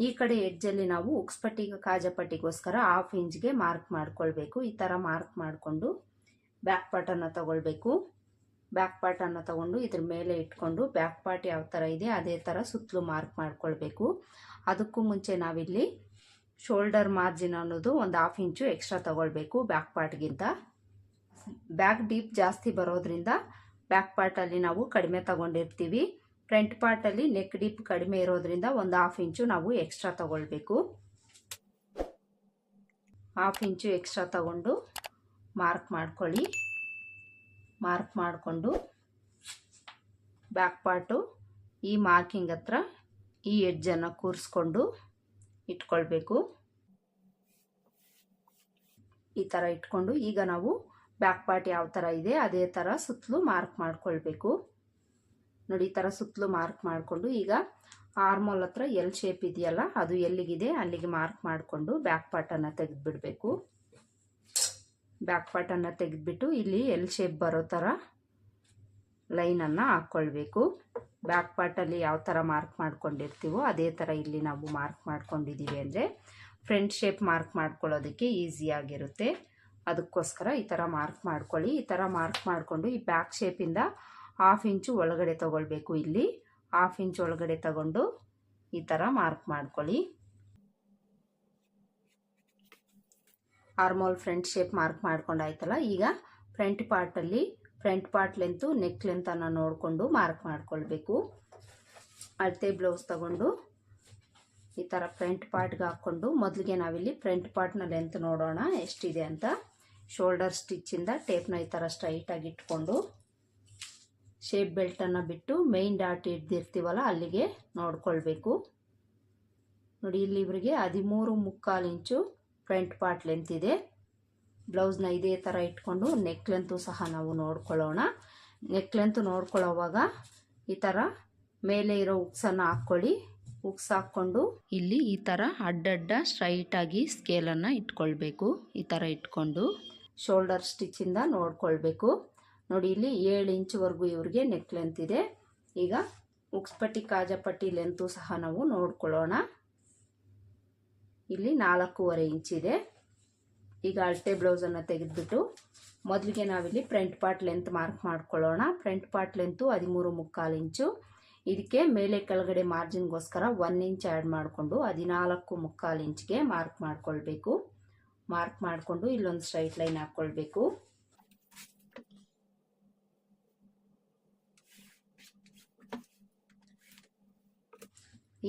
ಈ ಕಡೆ ಎಡ್ಜಲ್ಲಿ ನಾವು ಉಕ್ಸ್ಪಟ್ಟಿಗೆ ಕಾಜಪಟ್ಟಿಗೋಸ್ಕರ 1/2 ಇಂಚ್ಗೆ ಮಾರ್ಕ್ ಮಾಡ್ಕೊಳ್ಬೇಕು. ಈ ಥರ ಮಾರ್ಕ್ ಮಾಡಿಕೊಂಡು ಬ್ಯಾಕ್ ಪಾರ್ಟನ್ನು ತಗೊಳ್ಬೇಕು. ಬ್ಯಾಕ್ ಪಾರ್ಟನ್ನು ತಗೊಂಡು ಇದ್ರ ಮೇಲೆ ಇಟ್ಕೊಂಡು ಬ್ಯಾಕ್ ಪಾರ್ಟ್ ಯಾವ ಥರ ಇದೆ ಅದೇ ಥರ ಸುತ್ತಲೂ ಮಾರ್ಕ್ ಮಾಡ್ಕೊಳ್ಬೇಕು. ಅದಕ್ಕೂ ಮುಂಚೆ ನಾವಿಲ್ಲಿ ಶೋಲ್ಡರ್ ಮಾರ್ಜಿನ್ ಅನ್ನೋದು ಒಂದು 1/2 ಇಂಚು ಎಕ್ಸ್ಟ್ರಾ ತಗೊಳ್ಬೇಕು ಬ್ಯಾಕ್ ಪಾರ್ಟ್ಗಿಂತ. ಬ್ಯಾಕ್ ಡೀಪ್ ಜಾಸ್ತಿ ಬರೋದ್ರಿಂದ ಬ್ಯಾಕ್ ಪಾರ್ಟಲ್ಲಿ ನಾವು ಕಡಿಮೆ ತಗೊಂಡಿರ್ತೀವಿ. ಫ್ರಂಟ್ ಪಾರ್ಟಲ್ಲಿ ನೆಕ್ ಡೀಪ್ ಕಡಿಮೆ ಇರೋದ್ರಿಂದ ಒಂದು 1/2 ಇಂಚು ನಾವು ಎಕ್ಸ್ಟ್ರಾ ತಗೊಳ್ಬೇಕು. 1/2 ಇಂಚು ಎಕ್ಸ್ಟ್ರಾ ತಗೊಂಡು ಮಾರ್ಕ್ ಮಾಡ್ಕೊಳ್ಳಿ. ಮಾರ್ಕ್ ಮಾಡಿಕೊಂಡು ಬ್ಯಾಕ್ ಪಾರ್ಟು ಈ ಮಾರ್ಕಿಂಗ್ ಹತ್ರ ಈ ಎಡ್ಜನ್ನು ಕೂರಿಸ್ಕೊಂಡು ಇಟ್ಕೊಳ್ಬೇಕು. ಈ ಥರ ಇಟ್ಕೊಂಡು ಈಗ ನಾವು ಬ್ಯಾಕ್ ಪಾರ್ಟ್ ಯಾವ ಥರ ಇದೆ ಅದೇ ಥರ ಸುತ್ತಲೂ ಮಾರ್ಕ್ ಮಾಡ್ಕೊಳ್ಬೇಕು. ನೋಡಿ ಈ ಥರ ಸುತ್ತಲೂ ಮಾರ್ಕ್ ಮಾಡಿಕೊಂಡು ಈಗ ಆರ್ಮೋಲ್ ಹತ್ರ ಎಲ್ ಶೇಪ್ ಇದೆಯಲ್ಲ ಅದು ಎಲ್ಲಿಗಿದೆ ಅಲ್ಲಿಗೆ ಮಾರ್ಕ್ ಮಾಡಿಕೊಂಡು ಬ್ಯಾಕ್ ಪಾರ್ಟನ್ನು ತೆಗೆದುಬಿಡಬೇಕು. ಬ್ಯಾಕ್ ಪಾರ್ಟನ್ನು ತೆಗೆದುಬಿಟ್ಟು ಇಲ್ಲಿ ಎಲ್ ಶೇಪ್ ಬರೋ ಥರ ಲೈನನ್ನು ಹಾಕ್ಕೊಳ್ಬೇಕು. ಬ್ಯಾಕ್ ಪಾರ್ಟಲ್ಲಿ ಯಾವ ಥರ ಮಾರ್ಕ್ ಮಾಡ್ಕೊಂಡಿರ್ತೀವೋ ಅದೇ ಥರ ಇಲ್ಲಿ ನಾವು ಮಾರ್ಕ್ ಮಾಡ್ಕೊಂಡಿದ್ದೀವಿ ಅಂದರೆ ಫ್ರಂಟ್ ಶೇಪ್ ಮಾರ್ಕ್ ಮಾಡ್ಕೊಳ್ಳೋದಕ್ಕೆ ಈಸಿಯಾಗಿರುತ್ತೆ. ಅದಕ್ಕೋಸ್ಕರ ಈ ಥರ ಮಾರ್ಕ್ ಮಾಡ್ಕೊಳ್ಳಿ. ಈ ಥರ ಮಾರ್ಕ್ ಮಾಡಿಕೊಂಡು ಈ ಬ್ಯಾಕ್ ಶೇಪಿಂದ 1/2 ಇಂಚು ಒಳಗಡೆ ತಗೊಳ್ಬೇಕು. ಇಲ್ಲಿ 1/2 ಇಂಚ್ ಒಳಗಡೆ ತಗೊಂಡು ಈ ಥರ ಮಾರ್ಕ್ ಮಾಡ್ಕೊಳ್ಳಿ. ಆರ್ಮೋಲ್ ಫ್ರಂಟ್ ಶೇಪ್ ಮಾರ್ಕ್ ಮಾಡ್ಕೊಂಡಾಯ್ತಲ್ಲ, ಈಗ ಫ್ರಂಟ್ ಪಾರ್ಟಲ್ಲಿ ಫ್ರಂಟ್ ಪಾರ್ಟ್ ಲೆಂತು ನೆಕ್ ಲೆಂತನ್ನು ನೋಡಿಕೊಂಡು ಮಾರ್ಕ್ ಮಾಡ್ಕೊಳ್ಬೇಕು. ಅಳತೆ ಬ್ಲೌಸ್ ತಗೊಂಡು ಈ ಥರ ಫ್ರಂಟ್ ಪಾರ್ಟ್ಗೆ ಹಾಕ್ಕೊಂಡು ಮೊದಲಿಗೆ ನಾವಿಲ್ಲಿ ಫ್ರಂಟ್ ಪಾರ್ಟ್ನ ಲೆಂತ್ ನೋಡೋಣ ಎಷ್ಟಿದೆ ಅಂತ. ಶೋಲ್ಡರ್ ಸ್ಟಿಚ್ಚಿಂದ ಟೇಪ್ನ ಈ ಥರ ಸ್ಟ್ರೈಟಾಗಿ ಇಟ್ಕೊಂಡು ಶೇಪ್ ಬೆಲ್ಟನ್ನು ಬಿಟ್ಟು ಮೇಯ್ನ್ ಡಾಟ್ ಹಿಡ್ದಿರ್ತೀವಲ್ಲ ಅಲ್ಲಿಗೆ ನೋಡ್ಕೊಳ್ಬೇಕು. ನೋಡಿ ಇಲ್ಲಿ ಇವರಿಗೆ 13 ಇಂಚು ಫ್ರಂಟ್ ಪಾರ್ಟ್ ಲೆಂತ್ ಇದೆ. ಬ್ಲೌಸ್ನ ಇದೇ ಥರ ಇಟ್ಕೊಂಡು ನೆಕ್ ಲೆಂತು ಸಹ ನಾವು ನೋಡ್ಕೊಳ್ಳೋಣ. ನೆಕ್ ಲೆಂತ್ ನೋಡ್ಕೊಳ್ಳೋವಾಗ ಈ ಥರ ಮೇಲೆ ಇರೋ ಉಕ್ಸನ್ನು ಹಾಕ್ಕೊಳ್ಳಿ. ಉಕ್ಸ್ ಹಾಕ್ಕೊಂಡು ಇಲ್ಲಿ ಈ ಥರ ಅಡ್ಡಡ್ಡ ಸ್ಟ್ರೈಟಾಗಿ ಸ್ಕೇಲನ್ನು ಇಟ್ಕೊಳ್ಬೇಕು. ಈ ಥರ ಇಟ್ಕೊಂಡು ಶೋಲ್ಡರ್ ಸ್ಟಿಚ್ಚಿಂದ ನೋಡ್ಕೊಳ್ಬೇಕು. ನೋಡಿ ಇಲ್ಲಿ 7 ಇಂಚ್ವರೆಗೂ ಇವ್ರಿಗೆ ನೆಕ್ ಲೆಂತ್ ಇದೆ. ಈಗ ಉಕ್ಸ್ಪಟ್ಟಿ ಕಾಜಾಪಟ್ಟಿ ಲೆಂತು ಸಹ ನಾವು ನೋಡ್ಕೊಳ್ಳೋಣ. ಇಲ್ಲಿ 4.5 ಇಂಚ್ ಇದೆ. ಈಗ ಅಳತೆ ಬ್ಲೌಸನ್ನು ತೆಗೆದುಬಿಟ್ಟು ಮೊದಲಿಗೆ ನಾವಿಲ್ಲಿ ಫ್ರಂಟ್ ಪಾರ್ಟ್ ಲೆಂತ್ ಮಾರ್ಕ್ ಮಾಡ್ಕೊಳ್ಳೋಣ. ಫ್ರಂಟ್ ಪಾರ್ಟ್ ಲೆಂತು 13.25 ಇಂಚು. ಇದಕ್ಕೆ ಮೇಲೆ ಕೆಳಗಡೆ ಮಾರ್ಜಿನ್ಗೋಸ್ಕರ 1 ಇಂಚ್ ಆ್ಯಡ್ ಮಾಡಿಕೊಂಡು 14.25 ಇಂಚ್ಗೆ ಮಾರ್ಕ್ ಮಾಡ್ಕೊಳ್ಬೇಕು. ಮಾರ್ಕ್ ಮಾಡಿಕೊಂಡು ಇಲ್ಲೊಂದು ಸ್ಟ್ರೈಟ್ ಲೈನ್ ಹಾಕ್ಕೊಳ್ಬೇಕು.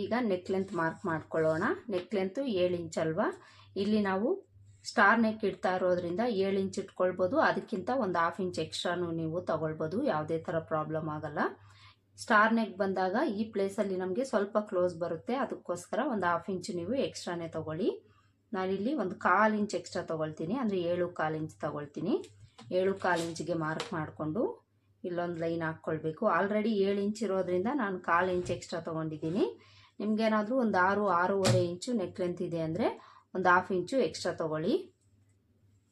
ಈಗ ನೆಕ್ ಲೆಂತ್ ಮಾರ್ಕ್ ಮಾಡ್ಕೊಳ್ಳೋಣ. ನೆಕ್ ಲೆಂತು 7 ಇಂಚ್ ಅಲ್ವಾ. ಇಲ್ಲಿ ನಾವು ಸ್ಟಾರ್ ನೆಕ್ ಇಡ್ತಾ ಇರೋದ್ರಿಂದ 7 ಇಂಚ್ ಇಟ್ಕೊಳ್ಬೋದು. ಅದಕ್ಕಿಂತ ಒಂದು 1/2 ಇಂಚ್ ಎಕ್ಸ್ಟ್ರಾನು ನೀವು ತಗೊಳ್ಬೋದು, ಯಾವುದೇ ಥರ ಪ್ರಾಬ್ಲಮ್ ಆಗಲ್ಲ. ಸ್ಟಾರ್ ನೆಕ್ ಬಂದಾಗ ಈ ಪ್ಲೇಸಲ್ಲಿ ನಮಗೆ ಸ್ವಲ್ಪ ಕ್ಲೋಸ್ ಬರುತ್ತೆ, ಅದಕ್ಕೋಸ್ಕರ ಒಂದು 1/2 ಇಂಚ್ ನೀವು ಎಕ್ಸ್ಟ್ರಾನೇ ತಗೊಳ್ಳಿ. ನಾನಿಲ್ಲಿ ಒಂದು 1/4 ಇಂಚ್ ಎಕ್ಸ್ಟ್ರಾ ತೊಗೊಳ್ತೀನಿ, ಅಂದರೆ 7.25 ಇಂಚ್ ತೊಗೊಳ್ತೀನಿ. 7.25 ಇಂಚ್ಗೆ ಮಾರ್ಕ್ ಮಾಡಿಕೊಂಡು ಇಲ್ಲೊಂದು ಲೈನ್ ಹಾಕ್ಕೊಳ್ಬೇಕು. ಆಲ್ರೆಡಿ 7 ಇಂಚ್ ಇರೋದ್ರಿಂದ ನಾನು 1/4 ಇಂಚ್ ಎಕ್ಸ್ಟ್ರಾ ತೊಗೊಂಡಿದ್ದೀನಿ. ನಿಮಗೇನಾದರೂ ಒಂದು 6-6.5 ಇಂಚು ನೆಕ್ ಲೆಂತ್ ಇದೆ ಅಂದರೆ ಒಂದು 1/2 ಇಂಚು ಎಕ್ಸ್ಟ್ರಾ ತೊಗೊಳ್ಳಿ.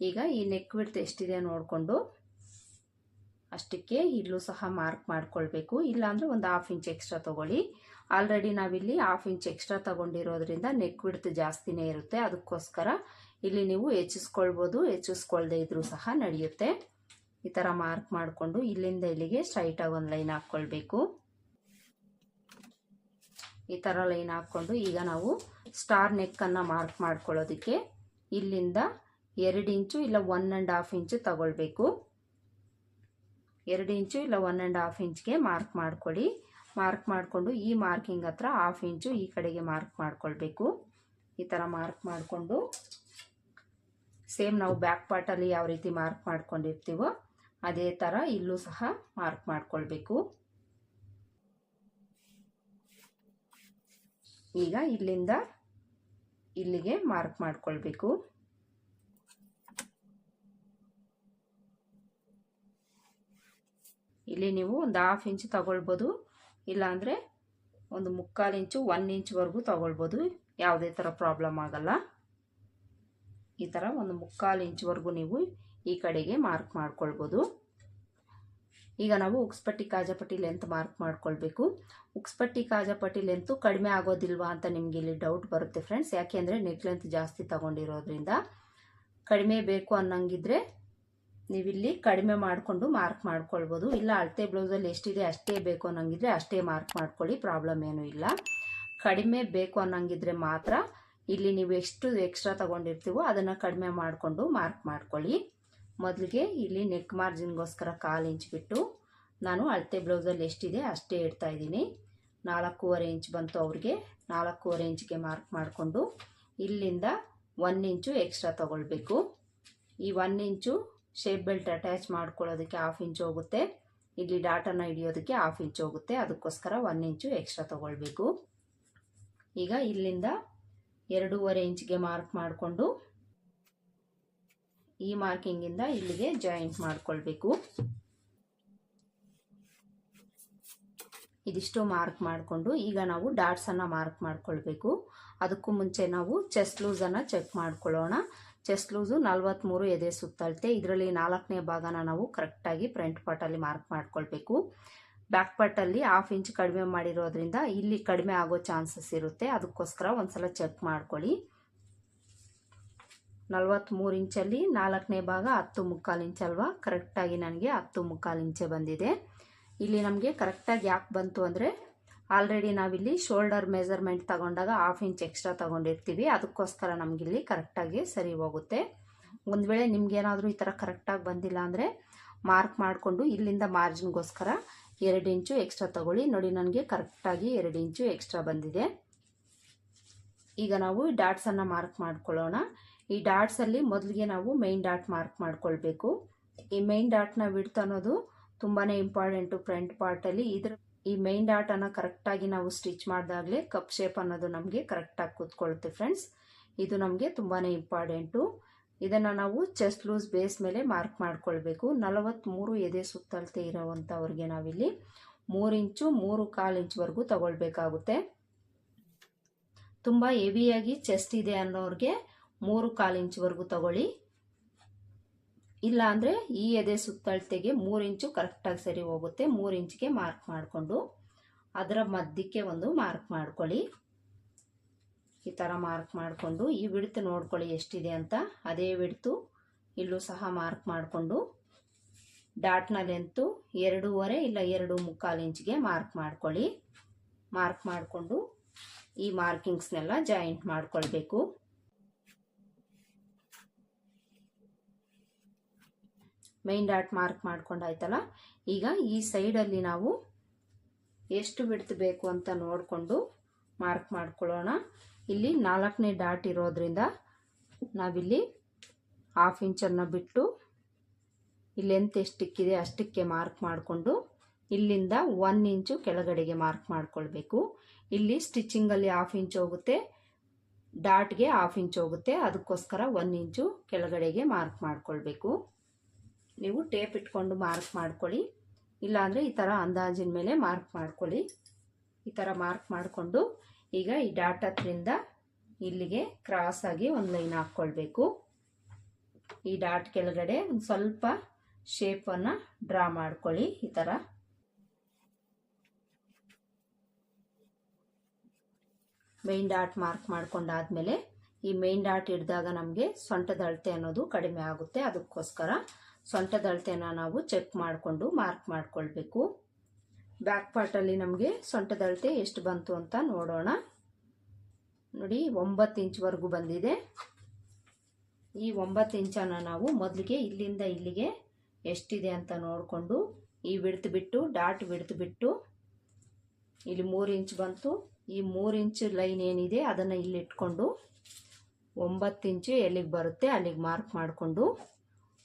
ಈಗ ಈ ನೆಕ್ ವಿಡ್ತ್ ಎಷ್ಟಿದೆ ನೋಡಿಕೊಂಡು ಅಷ್ಟಕ್ಕೆ ಇಲ್ಲೂ ಸಹ ಮಾರ್ಕ್ ಮಾಡ್ಕೊಳ್ಬೇಕು. ಇಲ್ಲಾಂದರೆ ಒಂದು 1/2 ಇಂಚ್ ಎಕ್ಸ್ಟ್ರಾ ತೊಗೊಳ್ಳಿ. ಆಲ್ರೆಡಿ ನಾವಿಲ್ಲಿ 1/2 ಇಂಚ್ ಎಕ್ಸ್ಟ್ರಾ ತೊಗೊಂಡಿರೋದ್ರಿಂದ ನೆಕ್ ವಿಡ್ತ್ ಜಾಸ್ತಿನೇ ಇರುತ್ತೆ, ಅದಕ್ಕೋಸ್ಕರ ಇಲ್ಲಿ ನೀವು ಹೆಚ್ಚಿಸ್ಕೊಳ್ಬೋದು, ಹೆಚ್ಚಿಸ್ಕೊಳ್ದೇ ಇದ್ರೂ ಸಹ ನಡೆಯುತ್ತೆ. ಈ ಥರ ಮಾರ್ಕ್ ಮಾಡಿಕೊಂಡು ಇಲ್ಲಿಂದ ಇಲ್ಲಿಗೆ ಸ್ಟ್ರೈಟಾಗಿ ಒಂದು ಲೈನ್ ಹಾಕ್ಕೊಳ್ಬೇಕು. ಈ ಥರ ಲೈನ್ ಹಾಕ್ಕೊಂಡು ಈಗ ನಾವು ಸ್ಟಾರ್ ನೆಕ್ಕನ್ನು ಮಾರ್ಕ್ ಮಾಡ್ಕೊಳ್ಳೋದಕ್ಕೆ ಇಲ್ಲಿಂದ 2 ಇಂಚು ಇಲ್ಲ 1.5 ಇಂಚು ತಗೊಳ್ಬೇಕು. 2 ಇಂಚು ಇಲ್ಲ 1.5 ಇಂಚ್ಗೆ ಮಾರ್ಕ್ ಮಾಡ್ಕೊಳ್ಳಿ. ಮಾರ್ಕ್ ಮಾಡಿಕೊಂಡು ಈ ಮಾರ್ಕಿಂಗ್ ಹತ್ರ 1/2 ಇಂಚು ಈ ಕಡೆಗೆ ಮಾರ್ಕ್ ಮಾಡ್ಕೊಳ್ಬೇಕು. ಈ ಥರ ಮಾರ್ಕ್ ಮಾಡಿಕೊಂಡು ಸೇಮ್ ನಾವು ಬ್ಯಾಕ್ ಪಾರ್ಟಲ್ಲಿ ಯಾವ ರೀತಿ ಮಾರ್ಕ್ ಮಾಡ್ಕೊಂಡಿರ್ತೀವೋ ಅದೇ ಥರ ಇಲ್ಲೂ ಸಹ ಮಾರ್ಕ್ ಮಾಡ್ಕೊಳ್ಬೇಕು. ಈಗ ಇಲ್ಲಿಂದ ಇಲ್ಲಿಗೆ ಮಾರ್ಕ್ ಮಾಡ್ಕೊಳ್ಬೇಕು. ಇಲ್ಲಿ ನೀವು ಒಂದು 1/2 ಇಂಚ್ ತಗೊಳ್ಬೋದು, ಇಲ್ಲಾಂದರೆ ಒಂದು 3/4 ಇಂಚು 1 ಇಂಚ್ವರೆಗೂ ತಗೊಳ್ಬೋದು, ಯಾವುದೇ ಥರ ಪ್ರಾಬ್ಲಮ್ ಆಗಲ್ಲ. ಈ ಥರ ಒಂದು 3/4 ಇಂಚ್ವರೆಗೂ ನೀವು ಈ ಕಡೆಗೆ ಮಾರ್ಕ್ ಮಾಡ್ಕೊಳ್ಬೋದು. ಈಗ ನಾವು ಉಕ್ಸ್ಪಟ್ಟಿ ಕಾಜಾಪಟ್ಟಿ ಲೆಂತ್ ಮಾರ್ಕ್ ಮಾಡ್ಕೊಳ್ಬೇಕು. ಉಕ್ಸ್ಪಟ್ಟಿ ಕಾಜಾಪಟ್ಟಿ ಲೆಂತು ಕಡಿಮೆ ಆಗೋದಿಲ್ವಾ ಅಂತ ನಿಮಗೆ ಇಲ್ಲಿ ಡೌಟ್ ಬರುತ್ತೆ ಫ್ರೆಂಡ್ಸ್. ಯಾಕೆಂದರೆ ನೆಕ್ ಲೆಂತ್ ಜಾಸ್ತಿ ತಗೊಂಡಿರೋದ್ರಿಂದ ಕಡಿಮೆ ಬೇಕು ಅನ್ನಂಗಿದ್ರೆ ನೀವಿಲ್ಲಿ ಕಡಿಮೆ ಮಾಡಿಕೊಂಡು ಮಾರ್ಕ್ ಮಾಡ್ಕೊಳ್ಬೋದು. ಇಲ್ಲ ಅಳತೆ ಬ್ಲೌಸಲ್ಲಿ ಎಷ್ಟಿದೆ ಅಷ್ಟೇ ಬೇಕು ಅನ್ನಂಗಿದ್ರೆ ಅಷ್ಟೇ ಮಾರ್ಕ್ ಮಾಡ್ಕೊಳ್ಳಿ, ಪ್ರಾಬ್ಲಮ್ ಏನೂ ಇಲ್ಲ. ಕಡಿಮೆ ಬೇಕು ಅನ್ನಂಗಿದ್ರೆ ಮಾತ್ರ ಇಲ್ಲಿ ನೀವು ಎಷ್ಟು ಎಕ್ಸ್ಟ್ರಾ ತಗೊಂಡಿರ್ತೀವೋ ಅದನ್ನು ಕಡಿಮೆ ಮಾಡಿಕೊಂಡು ಮಾರ್ಕ್ ಮಾಡ್ಕೊಳ್ಳಿ. ಮೊದಲಿಗೆ ಇಲ್ಲಿ ನೆಕ್ ಮಾರ್ಜಿನ್ಗೋಸ್ಕರ 1/4 ಇಂಚ್ ಬಿಟ್ಟು ನಾನು ಅಳತೆ ಬ್ಲೌಸಲ್ಲಿ ಎಷ್ಟಿದೆ ಅಷ್ಟೇ ಇಡ್ತಾ ಇದ್ದೀನಿ. 4.25 ಇಂಚ್ ಬಂತು ಅವ್ರಿಗೆ. 4.25 ಇಂಚ್ಗೆ ಮಾರ್ಕ್ ಮಾಡಿಕೊಂಡು ಇಲ್ಲಿಂದ 1 ಇಂಚು ಎಕ್ಸ್ಟ್ರಾ ತಗೊಳ್ಬೇಕು. ಈ 1 ಇಂಚು ಶೇಪ್ ಬೆಲ್ಟ್ ಅಟ್ಯಾಚ್ ಮಾಡ್ಕೊಳ್ಳೋದಕ್ಕೆ 1/2 ಇಂಚ್ ಹೋಗುತ್ತೆ, ಇಲ್ಲಿ ಡಾಟನ್ನು ಹಿಡಿಯೋದಕ್ಕೆ 1/2 ಇಂಚ್ ಹೋಗುತ್ತೆ, ಅದಕ್ಕೋಸ್ಕರ 1 ಇಂಚು ಎಕ್ಸ್ಟ್ರಾ ತಗೊಳ್ಬೇಕು. ಈಗ ಇಲ್ಲಿಂದ 2.25 ಇಂಚ್ಗೆ ಮಾರ್ಕ್ ಮಾಡಿಕೊಂಡು ಈ ಮಾರ್ಕಿಂಗಿಂದ ಇಲ್ಲಿಗೆ ಜಾಯಿಂಟ್ ಮಾಡ್ಕೊಳ್ಬೇಕು. ಇದಿಷ್ಟು ಮಾರ್ಕ್ ಮಾಡಿಕೊಂಡು ಈಗ ನಾವು ಡಾಟ್ಸನ್ನು ಮಾರ್ಕ್ ಮಾಡ್ಕೊಳ್ಬೇಕು. ಅದಕ್ಕೂ ಮುಂಚೆ ನಾವು ಚೆಸ್ಟ್ ಲೂಸನ್ನು ಚೆಕ್ ಮಾಡ್ಕೊಳ್ಳೋಣ. ಚೆಸ್ಟ್ ಲೂಸು 43 ಎದೆ ಸುತ್ತಳತೆ. ಇದರಲ್ಲಿ 4ನೇ ಭಾಗನ ನಾವು ಕರೆಕ್ಟಾಗಿ ಫ್ರಂಟ್ ಪಾರ್ಟಲ್ಲಿ ಮಾರ್ಕ್ ಮಾಡ್ಕೊಳ್ಬೇಕು. ಬ್ಯಾಕ್ ಪಾರ್ಟಲ್ಲಿ 1/2 ಇಂಚ್ ಕಡಿಮೆ ಮಾಡಿರೋದ್ರಿಂದ ಇಲ್ಲಿ ಕಡಿಮೆ ಆಗೋ ಚಾನ್ಸಸ್ ಇರುತ್ತೆ, ಅದಕ್ಕೋಸ್ಕರ ಒಂದ್ಸಲ ಚೆಕ್ ಮಾಡ್ಕೊಳ್ಳಿ. 43 ಇಂಚಲ್ಲಿ 4ನೇ ಭಾಗ 10.25 ಇಂಚ್ ಅಲ್ವಾ, ಕರೆಕ್ಟಾಗಿ ನನಗೆ 10.25 ಇಂಚೆ ಬಂದಿದೆ. ಇಲ್ಲಿ ನಮಗೆ ಕರೆಕ್ಟಾಗಿ ಯಾಕೆ ಬಂತು ಅಂದರೆ ಆಲ್ರೆಡಿ ನಾವಿಲ್ಲಿ ಶೋಲ್ಡರ್ ಮೆಜರ್ಮೆಂಟ್ ತಗೊಂಡಾಗ 1/2 ಇಂಚ್ ಎಕ್ಸ್ಟ್ರಾ ತಗೊಂಡಿರ್ತೀವಿ, ಅದಕ್ಕೋಸ್ಕರ ನಮಗಿಲ್ಲಿ ಕರೆಕ್ಟಾಗಿ ಸರಿ ಹೋಗುತ್ತೆ. ಒಂದು ವೇಳೆ ನಿಮ್ಗೇನಾದರೂ ಈ ಥರ ಕರೆಕ್ಟಾಗಿ ಬಂದಿಲ್ಲ ಅಂದರೆ ಮಾರ್ಕ್ ಮಾಡಿಕೊಂಡು ಇಲ್ಲಿಂದ ಮಾರ್ಜಿನ್ಗೋಸ್ಕರ 2 ಇಂಚು ಎಕ್ಸ್ಟ್ರಾ ತಗೊಳ್ಳಿ. ನೋಡಿ ನನಗೆ ಕರೆಕ್ಟಾಗಿ 2 ಇಂಚು ಎಕ್ಸ್ಟ್ರಾ ಬಂದಿದೆ. ಈಗ ನಾವು ಡಾಟ್ಸನ್ನು ಮಾರ್ಕ್ ಮಾಡ್ಕೊಳ್ಳೋಣ. ಈ ಡಾಟ್ಸಲ್ಲಿ ಮೊದಲಿಗೆ ನಾವು ಮೈನ್ ಡಾಟ್ ಮಾರ್ಕ್ ಮಾಡ್ಕೊಳ್ಬೇಕು. ಈ ಮೈನ್ ಡಾಟ್ನ ವಿಡ್ತ್ ಅನ್ನೋದು ತುಂಬಾ ಇಂಪಾರ್ಟೆಂಟು ಫ್ರಂಟ್ ಪಾರ್ಟಲ್ಲಿ. ಈ ಮೈನ್ ಡಾಟನ್ನು ಕರೆಕ್ಟಾಗಿ ನಾವು ಸ್ಟಿಚ್ ಮಾಡಿದಾಗಲೇ ಕಪ್ ಶೇಪ್ ಅನ್ನೋದು ನಮಗೆ ಕರೆಕ್ಟಾಗಿ ಕೂತ್ಕೊಳ್ಳುತ್ತೆ ಫ್ರೆಂಡ್ಸ್. ಇದು ನಮಗೆ ತುಂಬಾ ಇಂಪಾರ್ಟೆಂಟು. ಇದನ್ನು ನಾವು ಚೆಸ್ಟ್ ಲೂಸ್ ಬೇಸ್ ಮೇಲೆ ಮಾರ್ಕ್ ಮಾಡ್ಕೊಳ್ಬೇಕು. 43 ಎದೆ ಸುತ್ತಳತೆ ಇರೋವಂಥವ್ರಿಗೆ ನಾವಿಲ್ಲಿ 3 ಇಂಚು 3/4 ಇಂಚ್ವರೆಗೂ ತಗೊಳ್ಬೇಕಾಗುತ್ತೆ. ತುಂಬ ಹೆವಿಯಾಗಿ ಚೆಸ್ಟ್ ಇದೆ ಅನ್ನೋರಿಗೆ 3/4 ಇಂಚ್ವರೆಗೂ ತಗೊಳ್ಳಿ. ಇಲ್ಲ ಅಂದರೆ ಈ ಎದೆ ಸುತ್ತಳತೆಗೆ 3 ಇಂಚು ಕರೆಕ್ಟಾಗಿ ಸರಿ ಹೋಗುತ್ತೆ. 3 ಇಂಚಿಗೆ ಮಾರ್ಕ್ ಮಾಡಿಕೊಂಡು ಅದರ ಮಧ್ಯಕ್ಕೆ ಒಂದು ಮಾರ್ಕ್ ಮಾಡ್ಕೊಳ್ಳಿ. ಈ ಥರ ಮಾರ್ಕ್ ಮಾಡಿಕೊಂಡು ಈ ವಿಡ್ತ್ ನೋಡ್ಕೊಳ್ಳಿ ಎಷ್ಟಿದೆ ಅಂತ. ಅದೇ ವಿಡ್ತು ಇಲ್ಲೂ ಸಹ ಮಾರ್ಕ್ ಮಾಡಿಕೊಂಡು ಡಾಟ್ನ ಲೆಂತು 2.5 ಇಲ್ಲ 2.25 ಇಂಚಿಗೆ ಮಾರ್ಕ್ ಮಾಡ್ಕೊಳ್ಳಿ. ಮಾರ್ಕ್ ಮಾಡಿಕೊಂಡು ಈ ಮಾರ್ಕಿಂಗ್ಸ್ನೆಲ್ಲ ಜಾಯಿಂಟ್ ಮಾಡ್ಕೊಳ್ಬೇಕು. ಮೈನ್ ಡಾಟ್ ಮಾರ್ಕ್ ಮಾಡ್ಕೊಂಡಾಯ್ತಲ್ಲ, ಈಗ ಈ ಸೈಡಲ್ಲಿ ನಾವು ಎಷ್ಟು ವಿಡ್ತ್ ಬೇಕು ಅಂತ ನೋಡಿಕೊಂಡು ಮಾರ್ಕ್ ಮಾಡ್ಕೊಳ್ಳೋಣ. ಇಲ್ಲಿ 4ನೇ ಡಾಟ್ ಇರೋದ್ರಿಂದ ನಾವಿಲ್ಲಿ 1/2 ಇಂಚನ್ನು ಬಿಟ್ಟು ಈ ಲೆಂತ್ ಎಷ್ಟಿಕ್ಕಿದೆ ಅಷ್ಟಕ್ಕೆ ಮಾರ್ಕ್ ಮಾಡಿಕೊಂಡು ಇಲ್ಲಿಂದ 1 ಇಂಚು ಕೆಳಗಡೆಗೆ ಮಾರ್ಕ್ ಮಾಡ್ಕೊಳ್ಬೇಕು. ಇಲ್ಲಿ ಸ್ಟಿಚಿಂಗಲ್ಲಿ 1/2 ಇಂಚ್ ಹೋಗುತ್ತೆ, ಡಾಟ್ಗೆ 1/2 ಇಂಚ್ ಹೋಗುತ್ತೆ. ಅದಕ್ಕೋಸ್ಕರ 1 ಇಂಚು ಕೆಳಗಡೆಗೆ ಮಾರ್ಕ್ ಮಾಡ್ಕೊಳ್ಬೇಕು. ನೀವು ಟೇಪ್ ಇಟ್ಕೊಂಡು ಮಾರ್ಕ್ ಮಾಡ್ಕೊಳ್ಳಿ, ಇಲ್ಲಾಂದರೆ ಈ ಥರ ಅಂದಾಜಿನ ಮೇಲೆ ಮಾರ್ಕ್ ಮಾಡ್ಕೊಳ್ಳಿ. ಈ ಥರ ಮಾರ್ಕ್ ಮಾಡಿಕೊಂಡು ಈಗ ಈ ಡಾಟ್ ಹತ್ರಿಂದ ಇಲ್ಲಿಗೆ ಕ್ರಾಸ್ ಆಗಿ ಒಂದು ಲೈನ್ ಹಾಕ್ಕೊಳ್ಬೇಕು. ಈ ಡಾಟ್ ಕೆಳಗಡೆ ಒಂದು ಸ್ವಲ್ಪ ಶೇಪನ್ನು ಡ್ರಾ ಮಾಡ್ಕೊಳ್ಳಿ. ಈ ಥರ ಮೈನ್ ಡಾಟ್ ಮಾರ್ಕ್ ಮಾಡ್ಕೊಂಡಾದ್ಮೇಲೆ ಈ ಮೈನ್ ಡಾಟ್ ಹಿಡಿದಾಗ ನಮಗೆ ಸೊಂಟದ ಅಳತೆ ಅನ್ನೋದು ಕಡಿಮೆ ಆಗುತ್ತೆ. ಅದಕ್ಕೋಸ್ಕರ ಸೊಂಟದ ಅಳತೆನ ನಾವು ಚೆಕ್ ಮಾಡಿಕೊಂಡು ಮಾರ್ಕ್ ಮಾಡ್ಕೊಳ್ಬೇಕು. ಬ್ಯಾಕ್ ಪಾರ್ಟಲ್ಲಿ ನಮಗೆ ಸೊಂಟದ ಅಳತೆ ಎಷ್ಟು ಬಂತು ಅಂತ ನೋಡೋಣ. ನೋಡಿ 9 ಇಂಚ್ವರೆಗೂ ಬಂದಿದೆ. ಈ 9 ಇಂಚನ್ನು ನಾವು ಮೊದಲಿಗೆ ಇಲ್ಲಿಂದ ಇಲ್ಲಿಗೆ ಎಷ್ಟಿದೆ ಅಂತ ನೋಡಿಕೊಂಡು ಈ ವಿಡ್ತ್ ಬಿಟ್ಟು ಡಾಟ್ ವಿಡ್ತ್ ಬಿಟ್ಟು ಇಲ್ಲಿ 3 ಇಂಚ್ ಬಂತು. ಈ 3 ಇಂಚ್ ಲೈನ್ ಏನಿದೆ ಅದನ್ನು ಇಲ್ಲಿ ಇಟ್ಕೊಂಡು 9 ಇಂಚು ಎಲ್ಲಿಗೆ ಬರುತ್ತೆ ಅಲ್ಲಿಗೆ ಮಾರ್ಕ್ ಮಾಡಿಕೊಂಡು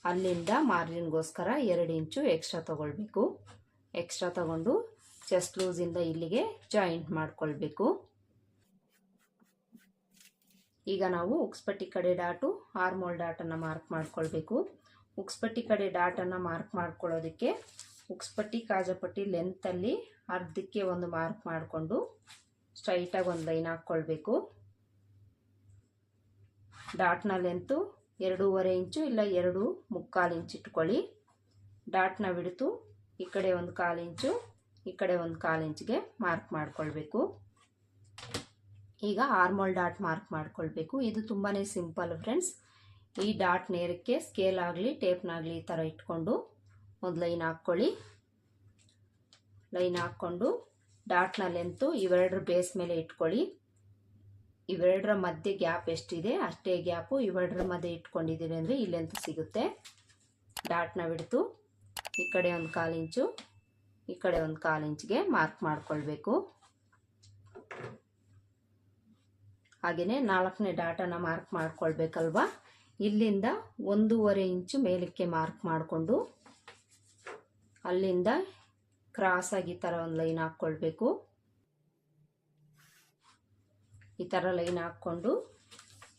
ಅಲ್ಲಿಂದ ಮಾರ್ಜಿನ್ಗೋಸ್ಕರ 2 ಇಂಚು ಎಕ್ಸ್ಟ್ರಾ ತಗೊಳ್ಬೇಕು. ಎಕ್ಸ್ಟ್ರಾ ತಗೊಂಡು ಚೆಸ್ಟ್ ಲೂಸಿಂದ ಇಲ್ಲಿಗೆ ಜಾಯಿಂಟ್ ಮಾಡ್ಕೊಳ್ಬೇಕು. ಈಗ ನಾವು ಉಕ್ಸ್ಪಟ್ಟಿ ಕಡೆ ಡಾಟು ಆರ್ಮೋಲ್ ಡಾಟನ್ನು ಮಾರ್ಕ್ ಮಾಡ್ಕೊಳ್ಬೇಕು. ಉಕ್ಸ್ಪಟ್ಟಿ ಕಡೆ ಡಾಟನ್ನು ಮಾರ್ಕ್ ಮಾಡ್ಕೊಳ್ಳೋದಕ್ಕೆ ಉಕ್ಸ್ಪಟ್ಟಿ ಕಾಜಪಟ್ಟಿ ಲೆಂತಲ್ಲಿ ಅರ್ಧಕ್ಕೆ ಒಂದು ಮಾರ್ಕ್ ಮಾಡಿಕೊಂಡು ಸ್ಟ್ರೈಟಾಗಿ ಒಂದು ಲೈನ್ ಹಾಕ್ಕೊಳ್ಬೇಕು. ಡಾಟ್ನ ಲೆಂತು 2.5 ಇಂಚು ಇಲ್ಲ 2.25 ಇಂಚ್ ಇಟ್ಕೊಳ್ಳಿ. ಡಾಟ್ನ ಬಿಡ್ತು ಈ ಕಡೆ 1/4 ಇಂಚು ಈ ಕಡೆ 1/4 ಇಂಚ್ಗೆ ಮಾರ್ಕ್ ಮಾಡ್ಕೊಳ್ಬೇಕು. ಈಗ ಆರ್ಮೋಲ್ ಡಾಟ್ ಮಾರ್ಕ್ ಮಾಡ್ಕೊಳ್ಬೇಕು. ಇದು ತುಂಬಾ ಸಿಂಪಲ್ ಫ್ರೆಂಡ್ಸ್. ಈ ಡಾಟ್ ನೇರಕ್ಕೆ ಸ್ಕೇಲ್ ಆಗಲಿ ಟೇಪ್ನಾಗಲಿ ಈ ಥರ ಇಟ್ಕೊಂಡು ಒಂದು ಲೈನ್ ಹಾಕ್ಕೊಳ್ಳಿ. ಲೈನ್ ಹಾಕ್ಕೊಂಡು ಡಾಟ್ನ ಲೆಂತು ಇವೆರಡರ ಬೇಸ್ ಮೇಲೆ ಇಟ್ಕೊಳ್ಳಿ. ಇವೆರಡರ ಮಧ್ಯೆ ಗ್ಯಾಪ್ ಎಷ್ಟಿದೆ ಅಷ್ಟೇ ಗ್ಯಾಪು ಇವೆರಡರ ಮಧ್ಯೆ ಇಟ್ಕೊಂಡಿದ್ದೀರಿ ಅಂದರೆ ಈ ಲೆಂತ್ ಸಿಗುತ್ತೆ. ಡಾಟ್ನ ಬಿಡ್ತು ಈ ಕಡೆ 1/4 ಇಂಚು ಈ ಕಡೆ 1/4 ಇಂಚ್ಗೆ ಮಾರ್ಕ್ ಮಾಡ್ಕೊಳ್ಬೇಕು. ಹಾಗೆಯೇ 4ನೇ ಡಾಟನ್ನು ಮಾರ್ಕ್ ಮಾಡ್ಕೊಳ್ಬೇಕಲ್ವಾ, ಇಲ್ಲಿಂದ 1.5 ಇಂಚು ಮೇಲಕ್ಕೆ ಮಾರ್ಕ್ ಮಾಡಿಕೊಂಡು ಅಲ್ಲಿಂದ ಕ್ರಾಸಾಗಿ ಈ ಥರ ಒಂದು ಲೈನ್ ಹಾಕ್ಕೊಳ್ಬೇಕು. ಈ ಥರ ಲೈನ್ ಹಾಕ್ಕೊಂಡು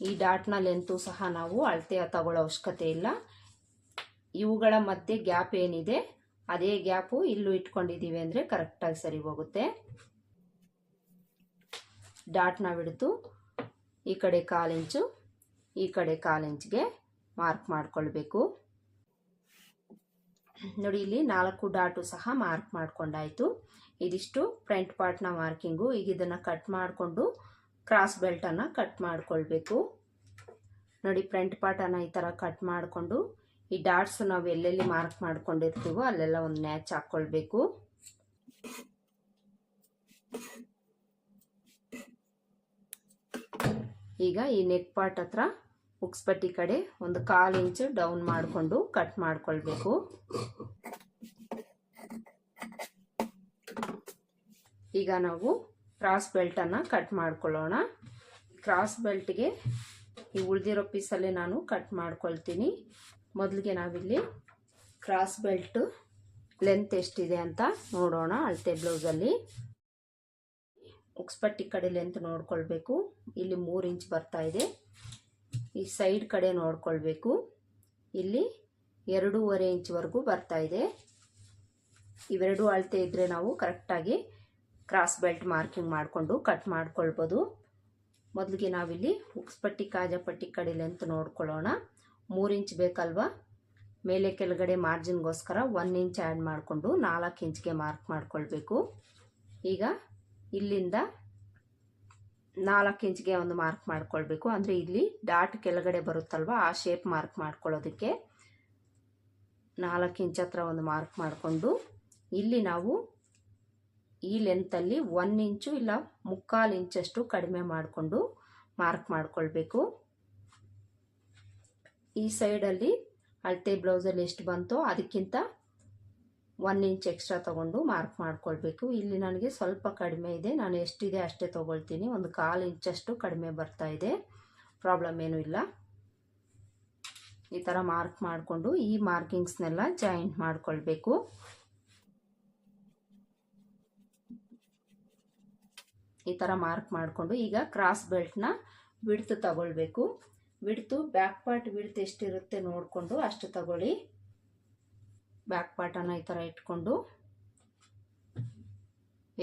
ಈ ಡಾಟ್ನ ಲೆಂತು ಸಹ ನಾವು ಅಳತೆ ತಗೊಳ್ಳೋ ಅವಶ್ಯಕತೆ ಇಲ್ಲ. ಇವುಗಳ ಮಧ್ಯೆ ಗ್ಯಾಪ್ ಏನಿದೆ ಅದೇ ಗ್ಯಾಪು ಇಲ್ಲೂ ಇಟ್ಕೊಂಡಿದ್ದೀವಿ ಅಂದರೆ ಕರೆಕ್ಟಾಗಿ ಸರಿ ಹೋಗುತ್ತೆ. ಡಾಟ್ನ ಬಿಡ್ತು ಈ ಕಡೆ 1/4 ಇಂಚು ಈ ಕಡೆ 1/4 ಇಂಚ್ಗೆ ಮಾರ್ಕ್ ಮಾಡ್ಕೊಳ್ಬೇಕು. ನೋಡಿ ಇಲ್ಲಿ 4 ಡಾಟು ಸಹ ಮಾರ್ಕ್ ಮಾಡ್ಕೊಂಡಾಯಿತು. ಇದಿಷ್ಟು ಫ್ರಂಟ್ ಪಾರ್ಟ್ನ ಮಾರ್ಕಿಂಗು. ಈಗ ಇದನ್ನು ಕಟ್ ಮಾಡಿಕೊಂಡು ಕ್ರಾಸ್ ಬೆಲ್ಟನ್ನು ಕಟ್ ಮಾಡ್ಕೊಳ್ಬೇಕು. ನೋಡಿ ಫ್ರಂಟ್ ಪಾರ್ಟನ್ನು ಈ ಥರ ಕಟ್ ಮಾಡಿಕೊಂಡು ಈ ಡಾಟ್ಸ್ ನಾವು ಎಲ್ಲೆಲ್ಲಿ ಮಾರ್ಕ್ ಮಾಡ್ಕೊಂಡಿರ್ತೀವೋ ಅಲ್ಲೆಲ್ಲ ಒಂದು ನ್ಯಾಚ್ ಹಾಕ್ಕೊಳ್ಬೇಕು. ಈಗ ಈ ನೆಕ್ ಪಾರ್ಟ್ ಹತ್ರ ಉಕ್ಸ್ಪಟ್ಟಿ ಕಡೆ 1/4 ಇಂಚು ಡೌನ್ ಮಾಡಿಕೊಂಡು ಕಟ್ ಮಾಡ್ಕೊಳ್ಬೇಕು. ಈಗ ನಾವು ಕ್ರಾಸ್ ಬೆಲ್ಟನ್ನು ಕಟ್ ಮಾಡ್ಕೊಳ್ಳೋಣ. ಕ್ರಾಸ್ ಬೆಲ್ಟ್ಗೆ ಈ ಉಳಿದಿರೋ ಪೀಸಲ್ಲೇ ನಾನು ಕಟ್ ಮಾಡ್ಕೊಳ್ತೀನಿ. ಮೊದಲಿಗೆ ನಾವಿಲ್ಲಿ ಕ್ರಾಸ್ ಬೆಲ್ಟ್ ಲೆಂತ್ ಎಷ್ಟಿದೆ ಅಂತ ನೋಡೋಣ. ಅಳತೆ ಬ್ಲೌಸಲ್ಲಿ ಉಕ್ಸ್ಪಟ್ಟಿ ಕಡೆ ಲೆಂತ್ ನೋಡ್ಕೊಳ್ಬೇಕು. ಇಲ್ಲಿ 3 ಇಂಚ್ ಬರ್ತಾ ಇದೆ. ಈ ಸೈಡ್ ಕಡೆ ನೋಡ್ಕೊಳ್ಬೇಕು. ಇಲ್ಲಿ 2.5 ಇಂಚ್ವರೆಗೂ ಬರ್ತಾ ಇದೆ. ಇವೆರಡು ಅಳತೆ ಇದ್ದರೆ ನಾವು ಕರೆಕ್ಟಾಗಿ ಕ್ರಾಸ್ ಬೆಲ್ಟ್ ಮಾರ್ಕಿಂಗ್ ಮಾಡಿಕೊಂಡು ಕಟ್ ಮಾಡ್ಕೊಳ್ಬೋದು. ಮೊದಲಿಗೆ ನಾವಿಲ್ಲಿ ಉಕ್ಸ್ಪಟ್ಟಿ ಕಾಜಾಪಟ್ಟಿ ಕಡೆ ಲೆಂತ್ ನೋಡ್ಕೊಳ್ಳೋಣ. 3 ಇಂಚ್ ಬೇಕಲ್ವಾ, ಮೇಲೆ ಕೆಳಗಡೆ ಮಾರ್ಜಿನ್ಗೋಸ್ಕರ 1 ಇಂಚ್ ಆ್ಯಡ್ ಮಾಡಿಕೊಂಡು 4 ಇಂಚ್ಗೆ ಮಾರ್ಕ್ ಮಾಡ್ಕೊಳ್ಬೇಕು. ಈಗ ಇಲ್ಲಿಂದ 4 ಇಂಚ್ಗೆ ಒಂದು ಮಾರ್ಕ್ ಮಾಡ್ಕೊಳ್ಬೇಕು. ಅಂದರೆ ಇಲ್ಲಿ ಡಾಟ್ ಕೆಳಗಡೆ ಬರುತ್ತಲ್ವ, ಆ ಶೇಪ್ ಮಾರ್ಕ್ ಮಾಡ್ಕೊಳ್ಳೋದಕ್ಕೆ 4 ಇಂಚ್ ಹತ್ರ ಒಂದು ಮಾರ್ಕ್ ಮಾಡಿಕೊಂಡು ಇಲ್ಲಿ ನಾವು ಈ ಲೆಂತಲ್ಲಿ 1 ಇಂಚು ಇಲ್ಲ 3/4 ಇಂಚಷ್ಟು ಕಡಿಮೆ ಮಾಡಿಕೊಂಡು ಮಾರ್ಕ್ ಮಾಡ್ಕೊಳ್ಬೇಕು. ಈ ಸೈಡಲ್ಲಿ ಅಳತೆ ಬ್ಲೌಸಲ್ಲಿ ಎಷ್ಟು ಬಂತೋ ಅದಕ್ಕಿಂತ 1 ಇಂಚ್ ಎಕ್ಸ್ಟ್ರಾ ತಗೊಂಡು ಮಾರ್ಕ್ ಮಾಡ್ಕೊಳ್ಬೇಕು. ಇಲ್ಲಿ ನನಗೆ ಸ್ವಲ್ಪ ಕಡಿಮೆ ಇದೆ, ನಾನು ಎಷ್ಟಿದೆ ಅಷ್ಟೇ ತೊಗೊಳ್ತೀನಿ. 1/4 ಇಂಚಷ್ಟು ಕಡಿಮೆ ಬರ್ತಾ ಇದೆ, ಪ್ರಾಬ್ಲಮ್ ಏನೂ ಇಲ್ಲ. ಈ ಥರ ಮಾರ್ಕ್ ಮಾಡಿಕೊಂಡು ಈ ಮಾರ್ಕಿಂಗ್ಸ್ನೆಲ್ಲ ಜಾಯಿಂಟ್ ಮಾಡ್ಕೊಳ್ಬೇಕು. ಈ ಥರ ಮಾರ್ಕ್ ಮಾಡಿಕೊಂಡು ಈಗ ಕ್ರಾಸ್ ಬೆಲ್ಟ್ನ ವಿಡ್ತ್ ತಗೊಳ್ಬೇಕು. ವಿಡ್ತು ಬ್ಯಾಕ್ ಪಾರ್ಟ್ ವಿಡ್ತ್ ಎಷ್ಟಿರುತ್ತೆ ನೋಡಿಕೊಂಡು ಅಷ್ಟು ತಗೊಳ್ಳಿ. ಬ್ಯಾಕ್ ಪಾರ್ಟನ್ನು ಈ ಥರ ಇಟ್ಕೊಂಡು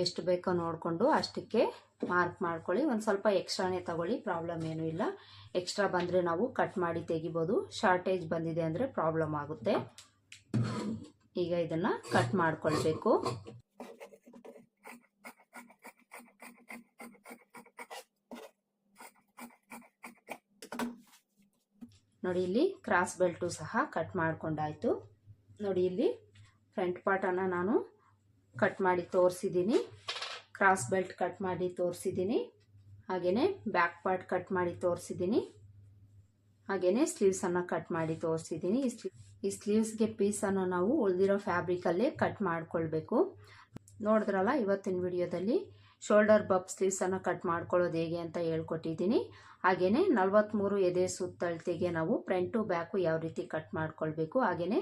ಎಷ್ಟು ಬೇಕೋ ನೋಡಿಕೊಂಡು ಅಷ್ಟಕ್ಕೆ ಮಾರ್ಕ್ ಮಾಡ್ಕೊಳ್ಳಿ. ಒಂದು ಸ್ವಲ್ಪ ಎಕ್ಸ್ಟ್ರಾನೇ ತಗೊಳ್ಳಿ, ಪ್ರಾಬ್ಲಮ್ ಏನೂ ಇಲ್ಲ. ಎಕ್ಸ್ಟ್ರಾ ಬಂದರೆ ನಾವು ಕಟ್ ಮಾಡಿ ತೆಗಿಬೋದು. ಶಾರ್ಟೇಜ್ ಬಂದಿದೆ ಅಂದರೆ ಪ್ರಾಬ್ಲಮ್ ಆಗುತ್ತೆ. ಈಗ ಇದನ್ನು ಕಟ್ ಮಾಡ್ಕೊಳ್ಬೇಕು. ನೋಡಿ, ಇಲ್ಲಿ ಕ್ರಾಸ್ ಬೆಲ್ಟು ಸಹ ಕಟ್ ಮಾಡ್ಕೊಂಡಾಯಿತು. ನೋಡಿ, ಇಲ್ಲಿ ಫ್ರಂಟ್ ಪಾರ್ಟನ್ನು ನಾನು ಕಟ್ ಮಾಡಿ ತೋರಿಸಿದ್ದೀನಿ, ಕ್ರಾಸ್ ಬೆಲ್ಟ್ ಕಟ್ ಮಾಡಿ ತೋರಿಸಿದ್ದೀನಿ, ಹಾಗೆಯೇ ಬ್ಯಾಕ್ ಪಾರ್ಟ್ ಕಟ್ ಮಾಡಿ ತೋರಿಸಿದ್ದೀನಿ, ಹಾಗೆಯೇ ಸ್ಲೀವ್ಸನ್ನು ಕಟ್ ಮಾಡಿ ತೋರಿಸಿದ್ದೀನಿ. ಈ ಸ್ಲೀವ್ಸ್ಗೆ ಪೀಸನ್ನು ನಾವು ಉಳಿದಿರೋ ಫ್ಯಾಬ್ರಿಕಲ್ಲೇ ಕಟ್ ಮಾಡ್ಕೊಳ್ಬೇಕು. ನೋಡಿದ್ರಲ್ಲ, ಇವತ್ತಿನ ವಿಡಿಯೋದಲ್ಲಿ ಶೋಲ್ಡರ್ ಬಬ್ ಸ್ಲೀವ್ಸನ್ನು ಕಟ್ ಮಾಡ್ಕೊಳ್ಳೋದು ಹೇಗೆ ಅಂತ ಹೇಳ್ಕೊಟ್ಟಿದ್ದೀನಿ. ಹಾಗೆಯೇ 43 ಎದೆ ಸುತ್ತಳತೆಗೆ ನಾವು ಫ್ರಂಟು ಬ್ಯಾಕು ಯಾವ ರೀತಿ ಕಟ್ ಮಾಡ್ಕೊಳ್ಬೇಕು, ಹಾಗೆಯೇ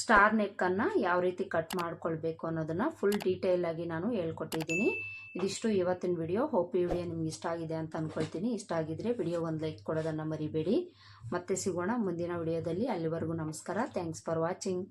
ಸ್ಟಾರ್ ನೆಕ್ಕನ್ನು ಯಾವ ರೀತಿ ಕಟ್ ಮಾಡ್ಕೊಳ್ಬೇಕು ಅನ್ನೋದನ್ನು ಫುಲ್ ಡೀಟೇಲ್ ಆಗಿ ನಾನು ಹೇಳ್ಕೊಟ್ಟಿದ್ದೀನಿ. ಇದಿಷ್ಟು ಇವತ್ತಿನ ವಿಡಿಯೋ. ಹೋಪ್ ಈ ವಿಡಿಯೋ ನಿಮ್ಗೆ ಇಷ್ಟ ಆಗಿದೆ ಅಂತ ಅಂದ್ಕೊಳ್ತೀನಿ. ಇಷ್ಟ ಆಗಿದ್ರೆ ವಿಡಿಯೋ ಒಂದು ಲೈಕ್ ಕೊಡೋದನ್ನು ಮರಿಬೇಡಿ. ಮತ್ತೆ ಸಿಗೋಣ ಮುಂದಿನ ವಿಡಿಯೋದಲ್ಲಿ. ಅಲ್ಲಿವರೆಗೂ ನಮಸ್ಕಾರ. Thanks for watching.